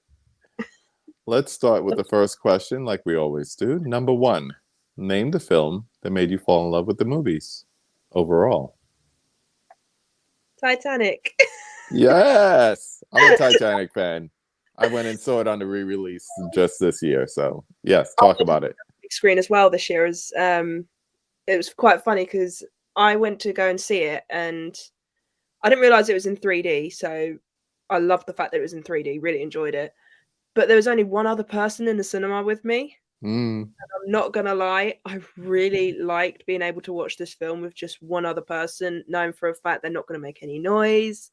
Let's start with the first question, like we always do. Number 1, name the film that made you fall in love with the movies overall. Titanic. Yes, I'm a Titanic fan. I went and saw it on the re-release just this year. So yes, talk about it. Big screen as well this year. As it was quite funny because I went to go and see it, and I didn't realize it was in 3D. So I loved the fact that it was in 3D. Really enjoyed it. But there was only one other person in the cinema with me. And I'm not gonna lie, I really liked being able to watch this film with just one other person, knowing for a fact they're not going to make any noise.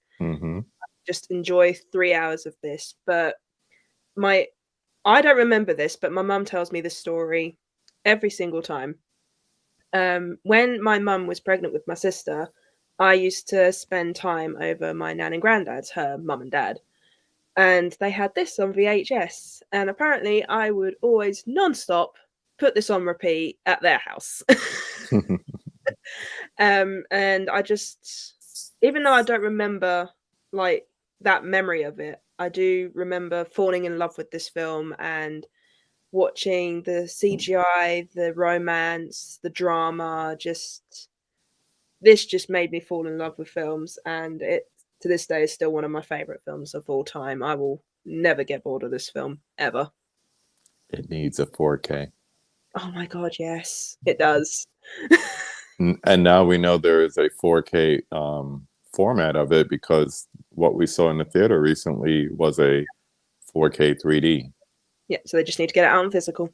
Just enjoy 3 hours of this. But I don't remember this, but my mum tells me this story every single time. When my mum was pregnant with my sister, I used to spend time over my nan and granddad's, her mum and dad. And they had this on VHS. And apparently I would always non-stop put this on repeat at their house. And I just, even though I don't remember like that memory of it, I do remember falling in love with this film and watching the CGI, the romance, the drama. This just made me fall in love with films, and it to this day is still one of my favorite films of all time. I will never get bored of this film ever. It needs a 4K. Oh my god, yes, it does. And now we know there is a 4K format of it, because what we saw in the theater recently was a 4K 3D. Yeah, so they just need to get it out in physical.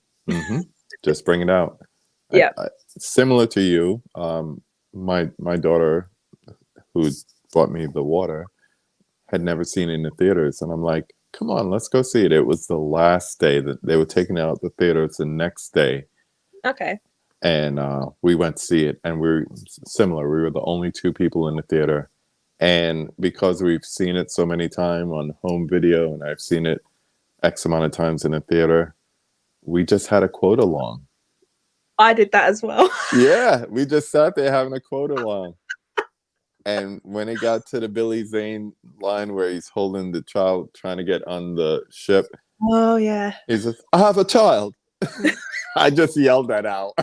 Just bring it out. Yeah. Similar to you, my daughter, who bought me The Water, had never seen it in the theaters, and I'm like, come on, let's go see it. It was the last day that they were taking it out the theaters. The next day. Okay. And we went to see it, and we're similar. We were the only two people in the theater, and because we've seen it so many times on home video, and I've seen it X amount of times in the theater, we just had a quote along. I did that as well. Yeah, we just sat there having a quote along. And when it got to the Billy Zane line where he's holding the child trying to get on the ship, oh yeah, he says, "I have a child." I just yelled that out.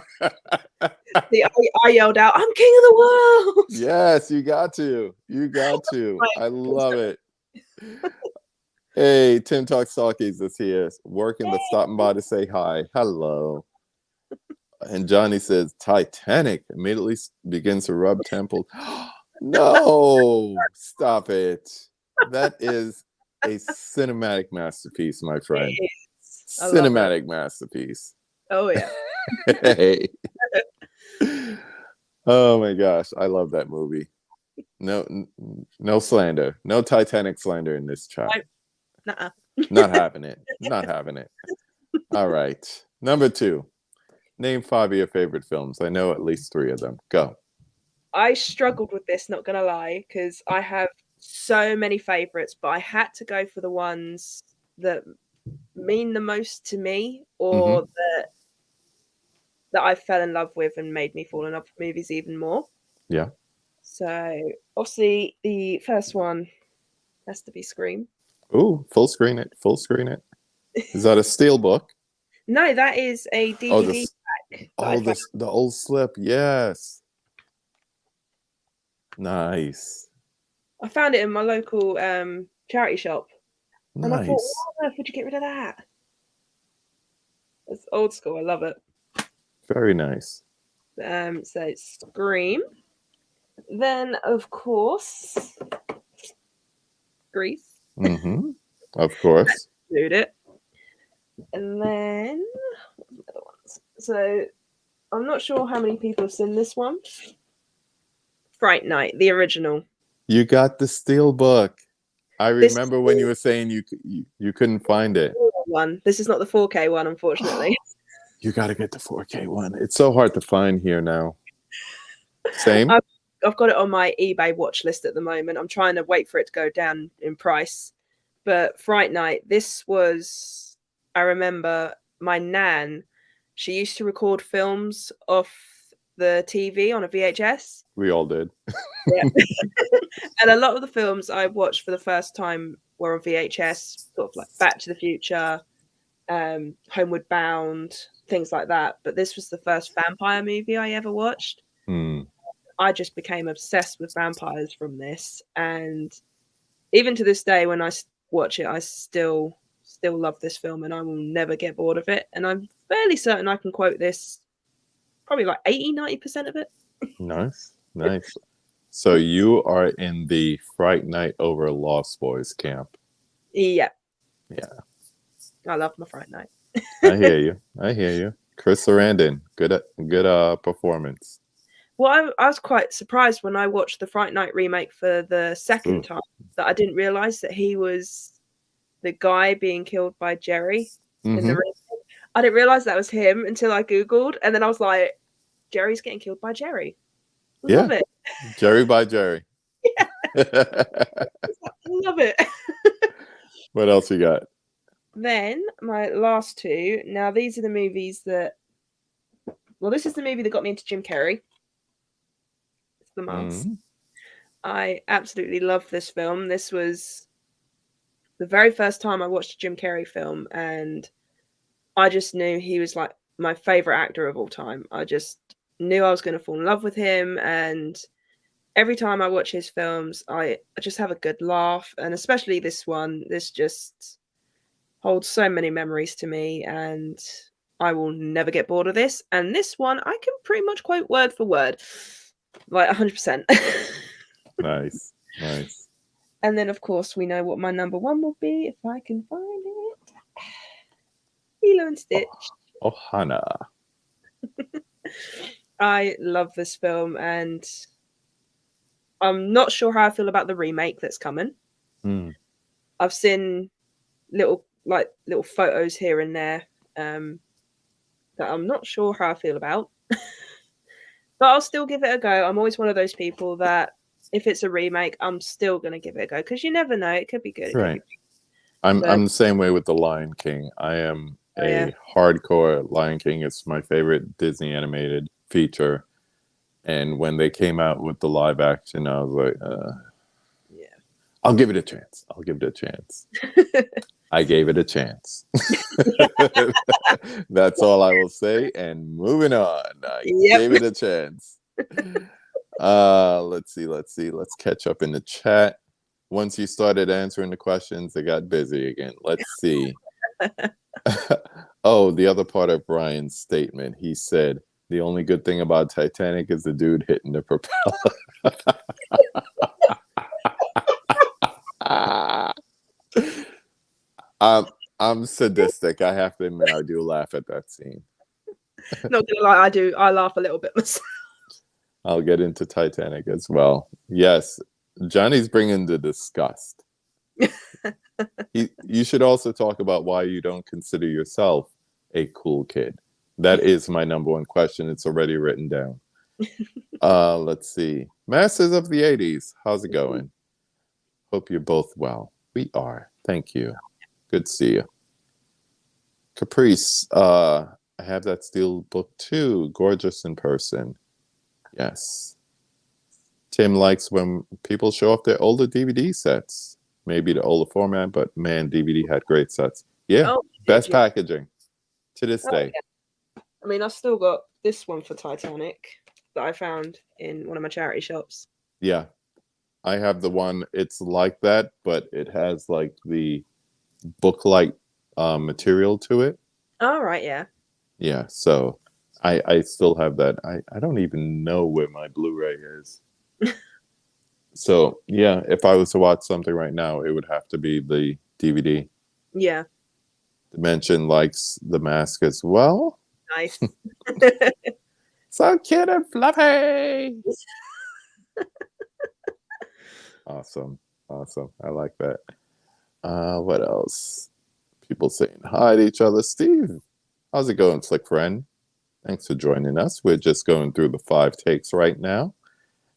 I yelled out, "I'm king of the world!" Yes, you got to. You got to. I love it. Hey, Tim Talk Stalkies is here, working but stopping by to say hi. Hello. And Johnny says, Titanic immediately begins to rub temples. No, stop it. That is a cinematic masterpiece, my friend. Cinematic masterpiece. Oh, yeah. Hey. Oh my gosh, I love that movie. No slander. No Titanic slander in this chat. Nuh-uh. Not having it. Not having it. All right. Number 2. Name 5 of your favorite films. I know at least 3 of them. Go. I struggled with this, not gonna lie, because I have so many favorites, but I had to go for the ones that mean the most to me, or that I fell in love with and made me fall in love with movies even more. Yeah. So obviously the first one has to be Scream. Ooh, full screen it. Full screen it. Is that a steel book? No, that is a DVD pack. The old slip. Yes. Nice. I found it in my local charity shop. Nice. And I thought, why on earth would you get rid of that? It's old school. I love it. Very nice. So Scream. Then, of course, Grease. Of course. Include it. And then, what are the other ones? So, I'm not sure how many people have seen this one. Fright Night, the original. You got the steel book. I remember when you were saying you couldn't find it. One. This is not the 4K one, unfortunately. You got to get the 4K one. It's so hard to find here now. Same. I've got it on my eBay watch list at the moment. I'm trying to wait for it to go down in price. But Fright Night, this was, I remember my nan, she used to record films off the TV on a VHS. We all did. Yeah. And a lot of the films I watched for the first time were on VHS, sort of like Back to the Future, Homeward Bound, things like that. But this was the first vampire movie I ever watched. I just became obsessed with vampires from this. And even to this day, when I watch it, I still love this film and I will never get bored of it. And I'm fairly certain I can quote this probably like 80-90% of it. Nice. So you are in the Fright Night over Lost Boys camp. Yeah. I love my Fright Night. I hear you. Chris Sarandon, good performance. Well, I was quite surprised when I watched the Fright Night remake for the second time that I didn't realize that he was the guy being killed by Jerry in the remake. I didn't realize that was him until I Googled, and then I was like, Jerry's getting killed by Jerry. Love it. Jerry by Jerry. Yeah. Love it. What else you got? Then my last 2. Now these are the movies that. Well, this is the movie that got me into Jim Carrey. It's The Mask. I absolutely love this film. This was the very first time I watched a Jim Carrey film, and I just knew he was like my favorite actor of all time. I just knew I was going to fall in love with him, and every time I watch his films, I just have a good laugh, and especially this one. This just holds so many memories to me, and I will never get bored of this. And this one, I can pretty much quote word for word, like 100%. Nice. And then, of course, we know what my number 1 will be if I can find it. Lilo and Stitch. Ohana. I love this film, and I'm not sure how I feel about the remake that's coming. I've seen little photos here and there that I'm not sure how I feel about. But I'll still give it a go. I'm always one of those people that if it's a remake, I'm still going to give it a go because you never know. It could be good. Right. I'm the same way with The Lion King. I am a hardcore Lion King. It's my favorite Disney animated feature. And when they came out with the live action, I was like, I'll give it a chance. I'll give it a chance. I gave it a chance. That's all I will say. And moving on. I gave it a chance. Let's see. Let's catch up in the chat. Once you started answering the questions, it got busy again. Let's see. Oh, the other part of Brian's statement. He said, the only good thing about Titanic is the dude hitting the propeller. I'm sadistic. I have to admit, I do laugh at that scene. Not gonna lie, I do. I laugh a little bit myself. I'll get into Titanic as well. Yes, Johnny's bringing the disgust. You should also talk about why you don't consider yourself a cool kid. That is my number one question. It's already written down. Let's see. Masters of the 80s. How's it going? Hope you're both well. We are. Thank you. Good to see you. Caprice. I have that steel book too. Gorgeous in person. Yes. Tim likes when people show off their older DVD sets. Maybe the older format, but man, DVD had great sets. Yeah. Best packaging to this day. Yeah. I mean, I've still got this one for Titanic that I found in one of my charity shops. Yeah. I have the one, it's like that, but it has like the book-like material to it. Oh, right, yeah. Yeah, so I still have that. I don't even know where my Blu-ray is. So, yeah, if I was to watch something right now, it would have to be the DVD. Yeah. Dimension likes The Mask as well. Nice. So cute and fluffy. Awesome. I like that. What else? People saying hi to each other. Steve, how's it going, Slick Friend? Thanks for joining us. We're just going through the 5 takes right now.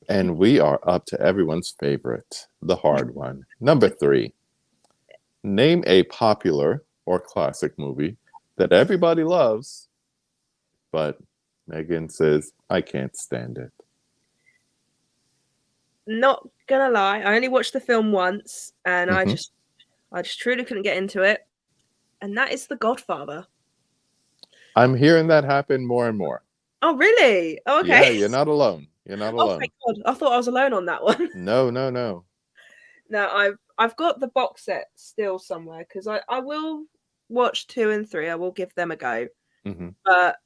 And we are up to everyone's favorite, the hard one. Number 3. Name a popular or classic movie that everybody loves, but Megan says, I can't stand it. Not gonna lie, I only watched the film once, and I just truly couldn't get into it. And that is The Godfather. I'm hearing that happen more and more. Oh, really? Oh, okay. Yeah, you're not alone. You're not alone. Oh my God, I thought I was alone on that one. No. No, I've got the box set still somewhere because I will watch 2 and 3. I will give them a go. But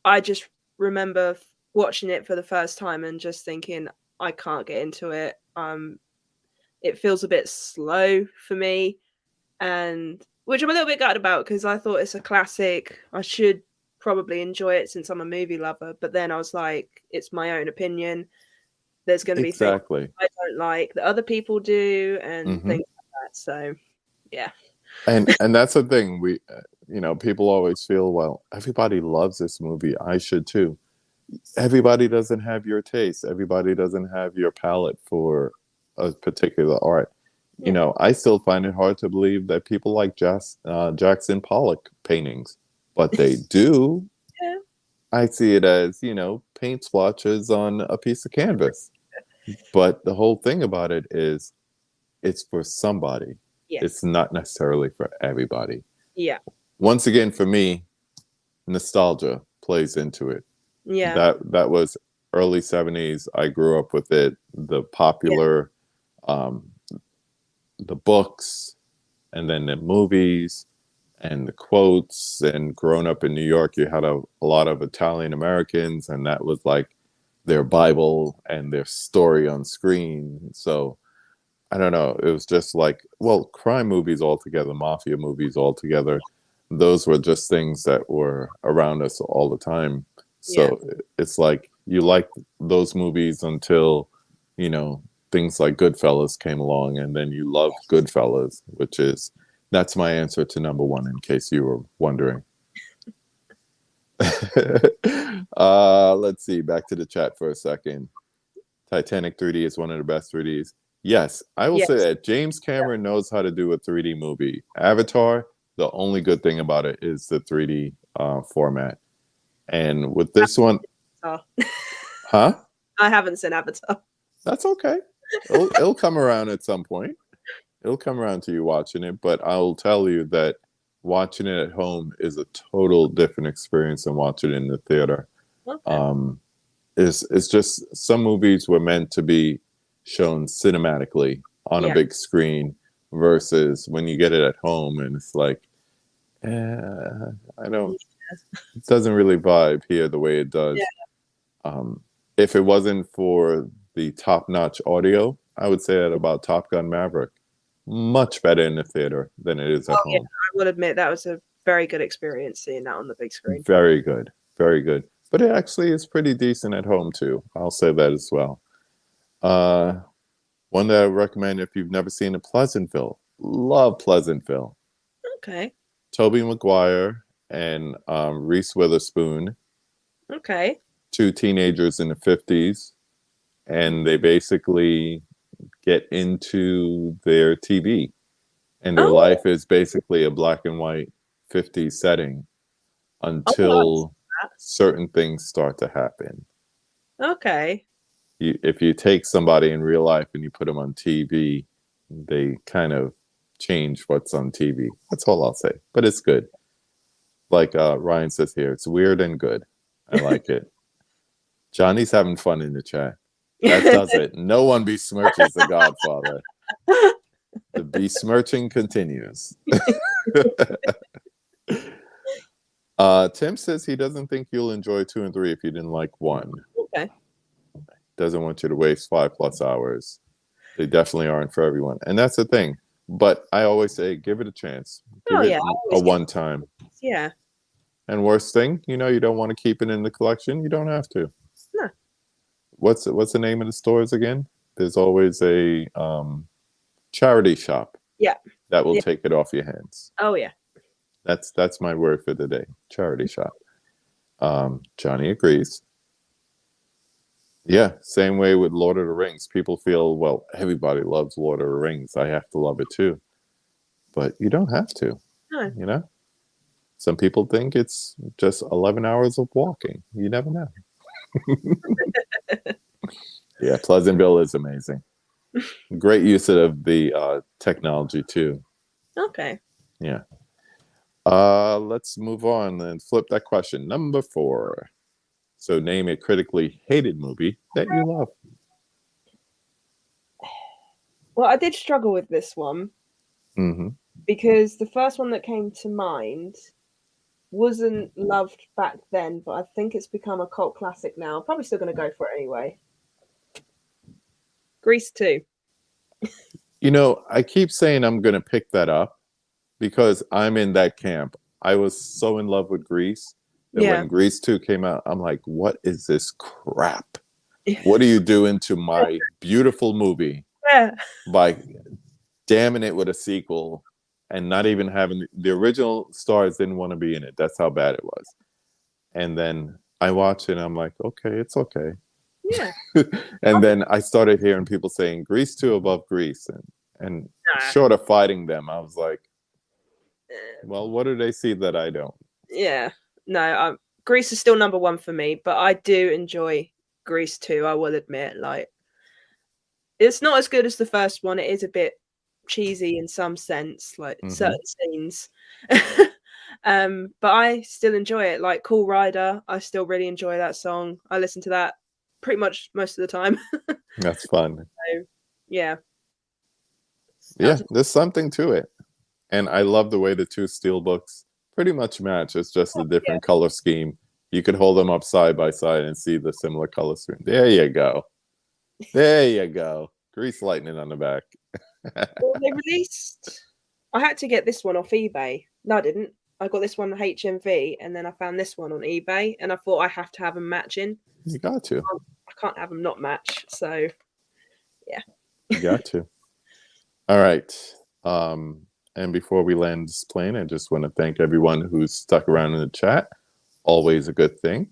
I just remember watching it for the first time and just thinking, I can't get into it. It feels a bit slow for me, and which I'm a little bit gutted about because I thought it's a classic. I should probably enjoy it since I'm a movie lover. But then I was like, it's my own opinion. There's going to be things I don't like that other people do, and things like that. So, yeah. And that's the thing. We, people always feel, well, everybody loves this movie. I should too. Everybody doesn't have your taste. Everybody doesn't have your palette for a particular art. Yeah. I still find it hard to believe that people like Jackson Pollock paintings, but they do. Yeah. I see it as, paint splotches on a piece of canvas. But the whole thing about it is it's for somebody. Yes. It's not necessarily for everybody. Yeah. Once again, for me, nostalgia plays into it. Yeah. That was early 70s. I grew up with it. The popular, the books, and then the movies, and the quotes. And growing up in New York, you had a lot of Italian Americans, and that was like their Bible and their story on screen. So I don't know. It was just like, well, crime movies altogether, mafia movies altogether. those were just things that were around us all the time. So it's like you like those movies until, things like Goodfellas came along, and then you love Goodfellas, that's my answer to number one, in case you were wondering. Let's see, back to the chat for a second. Titanic 3D is one of the best 3Ds. Yes, I will say that James Cameron knows how to do a 3D movie. Avatar, the only good thing about it is the 3D format. And with this one, huh? I haven't seen Avatar. That's okay. It'll come around at some point. It'll come around to you watching it, but I'll tell you that watching it at home is a total different experience than watching it in the theater. Okay. It's just some movies were meant to be shown cinematically on a big screen versus when you get it at home and it's like, it doesn't really vibe here the way it does. If it wasn't for the top-notch audio, I would say that about Top Gun Maverick. Much better in the theater than it is at home. Yeah, I will admit that was a very good experience seeing that on the big screen. Very good. Very good. But it actually is pretty decent at home too. I'll say that as well. One that I recommend if you've never seen it, Pleasantville. Love Pleasantville. Okay. Tobey Maguire and Reese Witherspoon. Okay. Two teenagers in the 50s. And they basically get into their TV. And their life is basically a black and white 50s setting until certain things start to happen. Okay. If you take somebody in real life and you put them on TV, they kind of change what's on TV. That's all I'll say. But it's good. Like Ryan says here, it's weird and good. I like it. Johnny's having fun in the chat. That does it. No one besmirches The Godfather. The besmirching continues. Tim says he doesn't think you'll enjoy 2 and 3 if you didn't like 1. Okay. Doesn't want you to waste 5+ hours. They definitely aren't for everyone. And that's the thing. But I always say, give it a chance. Give it a one time. Yeah. And worst thing, you don't want to keep it in the collection. You don't have to. No. What's the name of the stores again? There's always a charity shop. Yeah. That will take it off your hands. Oh yeah. That's my word for the day. Charity shop. Johnny agrees. Yeah, same way with Lord of the Rings. People feel, well, everybody loves Lord of the Rings. I have to love it too. But you don't have to. No. Some people think it's just 11 hours of walking. You never know. Yeah, Pleasantville is amazing. Great use of the technology too. Okay. Yeah. Let's move on and flip that question. Number 4. So name a critically hated movie that you love. Well, I did struggle with this one. Mm-hmm. Because the first one that came to mind wasn't loved back then, but I think it's become a cult classic now. I'm probably still going to go for it anyway. Grease 2. I keep saying I'm going to pick that up because I'm in that camp. I was so in love with Grease that when Grease 2 came out, I'm like, what is this crap? What are you doing to my beautiful movie by damning it with a sequel and not even having the original stars didn't want to be in it. That's how bad it was. And then I watched it and I'm like, okay, it's okay. Yeah. And then I started hearing people saying Grease 2 above Grease. And short of fighting them, I was like, well, what do they see that I don't? Yeah. No, Grease is still number 1 for me, but I do enjoy Grease 2, I will admit. Like, it's not as good as the first one. It is a bit cheesy in some sense, like certain scenes. But I still enjoy it. Like Cool Rider, I still really enjoy that song. I listen to that pretty much most of the time. That's fun. So, yeah. Yeah, there's something to it. And I love the way the 2 steelbooks pretty much match. It's just a different color scheme. You could hold them up side by side and see the similar color scheme. There you go. There you go. Grease lightning on the back. Well, they released... I had to get this one off eBay. No, I didn't. I got this one HMV, and then I found this one on eBay, and I thought I have to have them matching. You got to. I can't have them not match. So, yeah. You got to. All right. And before we land this plane, I just want to thank everyone who's stuck around in the chat. Always a good thing.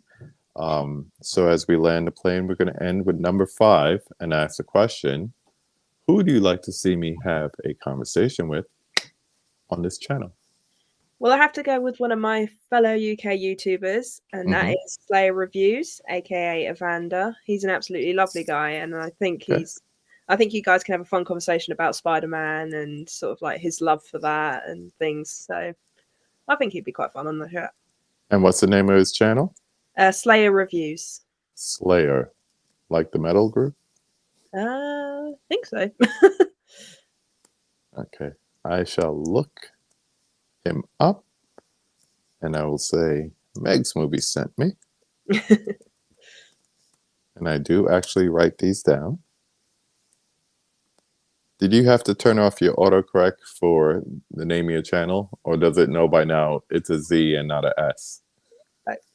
So as we land the plane, we're going to end with number 5 and ask the question, who would you like to see me have a conversation with on this channel? Well, I have to go with one of my fellow UK YouTubers, and that is Slayer Reviews, aka Evander. He's an absolutely lovely guy, and I think I think you guys can have a fun conversation about Spider-Man and sort of like his love for that and things. So I think he'd be quite fun on the chat. And what's the name of his channel? Slayer Reviews. Slayer, like the metal group? I think so. Okay, I shall look him up, and I will say MEGZ movie sent me. And I do actually write these down. Did you have to turn off your autocorrect for the name of your channel, or does it know by now it's a Z and not a S?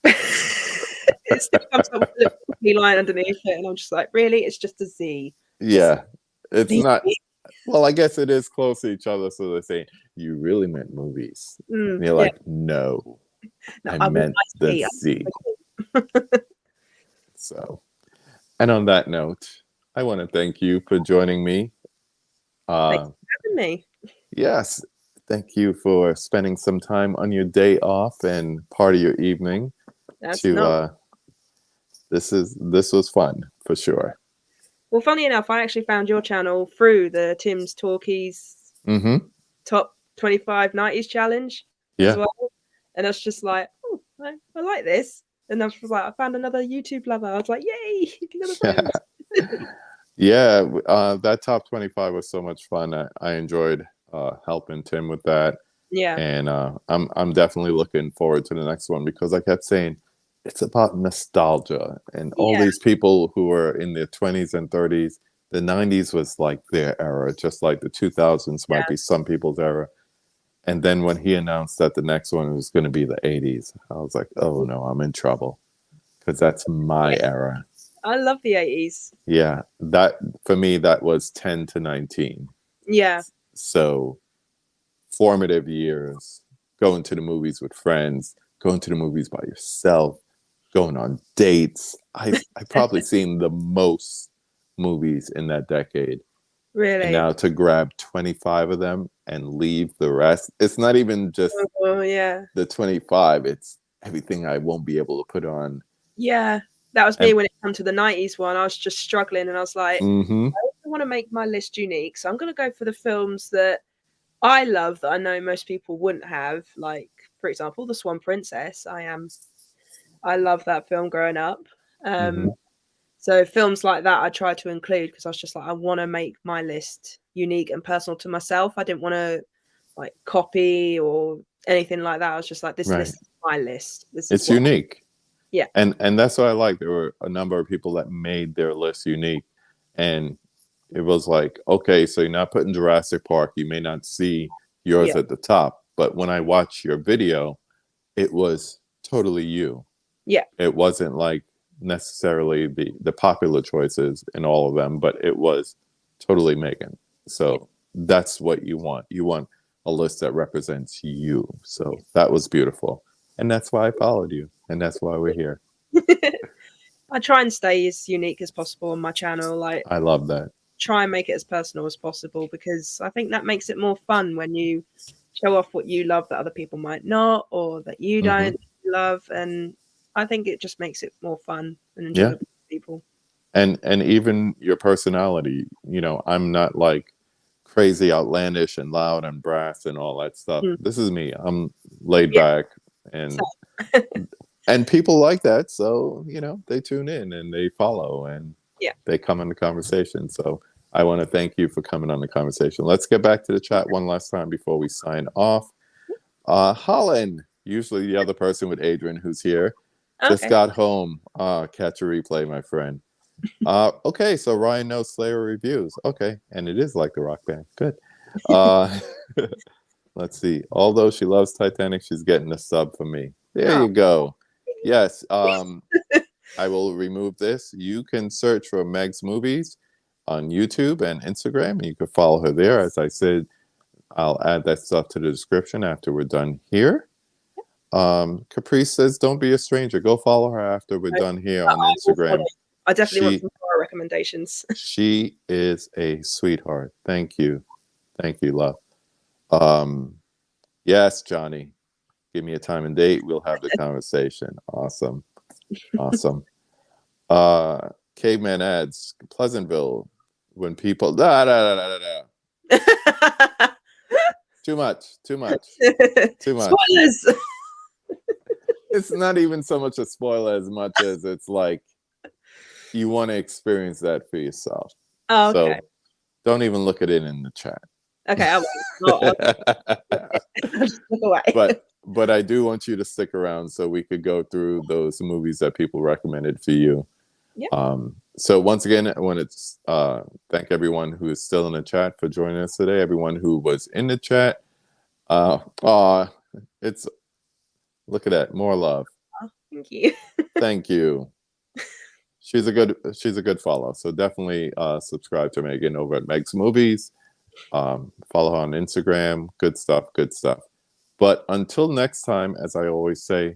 It still comes up with a little line underneath it, and I'm just like, really? It's just a Z. Yeah, it's not. Well, I guess it is close to each other, so they say you really meant movies. And you're like, no, I meant the Z. So, and on that note, I want to thank you for joining me. Thanks for having me. Yes, thank you for spending some time on your day off and part of your evening. This was fun for sure. Well, funny enough, I actually found your channel through the Tim's Talkies top 25 90s challenge as well, and I was just like, oh, I like this, and I was like, I found another YouTube lover. I was like, yay! Yeah, that top 25 was so much fun. I enjoyed helping Tim with that. Yeah, and I'm definitely looking forward to the next one, because I kept saying it's about nostalgia, and all these people who were in their 20s and 30s. The 90s was like their era, just like the 2000s might be some people's era. And then when he announced that the next one was going to be the 80s, I was like, oh no, I'm in trouble, because that's my era. I love the 80s. Yeah, that for me, that was 10 to 19. Yeah. So formative years, going to the movies with friends, going to the movies by yourself, going on dates. I've probably seen the most movies in that decade. Really? And now to grab 25 of them and leave the rest, it's not even just the 25, it's everything I won't be able to put on. Yeah. That was me when it came to the 90s one. I was just struggling, and I was like, I want to make my list unique. So I'm going to go for the films that I love that I know most people wouldn't have. Like, for example, The Swan Princess. I love that film growing up. So films like that I try to include, because I was just like, I want to make my list unique and personal to myself. I didn't want to like copy or anything like that. I was just like, this list is my list. It's unique. Yeah. And that's what I like. There were a number of people that made their list unique. And it was like, okay, so you're not putting Jurassic Park. You may not see yours at the top. But when I watched your video, it was totally you. Yeah. It wasn't like necessarily the popular choices in all of them, but it was totally Megan. So that's what you want. You want a list that represents you. So that was beautiful. And that's why I followed you. And that's why we're here. I try and stay as unique as possible on my channel. Like, I love that. Try and make it as personal as possible, because I think that makes it more fun when you show off what you love that other people might not, or that you don't love. And I think it just makes it more fun and enjoyable for people. And even your personality, you know, I'm not like crazy outlandish and loud and brass and all that stuff. This is me. I'm laid back, and people like that. So, you know, they tune in and they follow and they come in the conversation. So I want to thank you for coming on the conversation. Let's get back to the chat one last time before we sign off. Holland, usually the other person with Adrian who's here, just got home. Catch a replay, my friend. Okay, so Ryan knows Slayer reviews. Okay, and it is like the rock band. Good. Let's see. Although she loves Titanic, she's getting a sub for me. There Oh. you go. Yes. I will remove this. You can search for MEGZ Movies on YouTube and Instagram, and you can follow her there. As I said, I'll add that stuff to the description after we're done here. Caprice says, "Don't be a stranger. Go follow her after we're done here on Instagram." I definitely want some horror recommendations. She is a sweetheart. Thank you, love. Yes, Johnny. Give me a time and date. We'll have the conversation. Awesome. Caveman adds, Pleasantville, when people too much. Spoilers. It's not even so much a spoiler as much as it's like you want to experience that for yourself. Oh, okay. So don't even look at it in the chat. Okay, I won't. I'll just look away. But I do want you to stick around so we could go through those movies that people recommended for you. Yeah. So once again, I want to thank everyone who is still in the chat for joining us today. Everyone who was in the chat. It's look at that, more love. Oh, thank you. Thank you. She's a good follow. So definitely subscribe to Megan over at MEGZ Movies. Follow her on Instagram. Good stuff. But until next time, as I always say,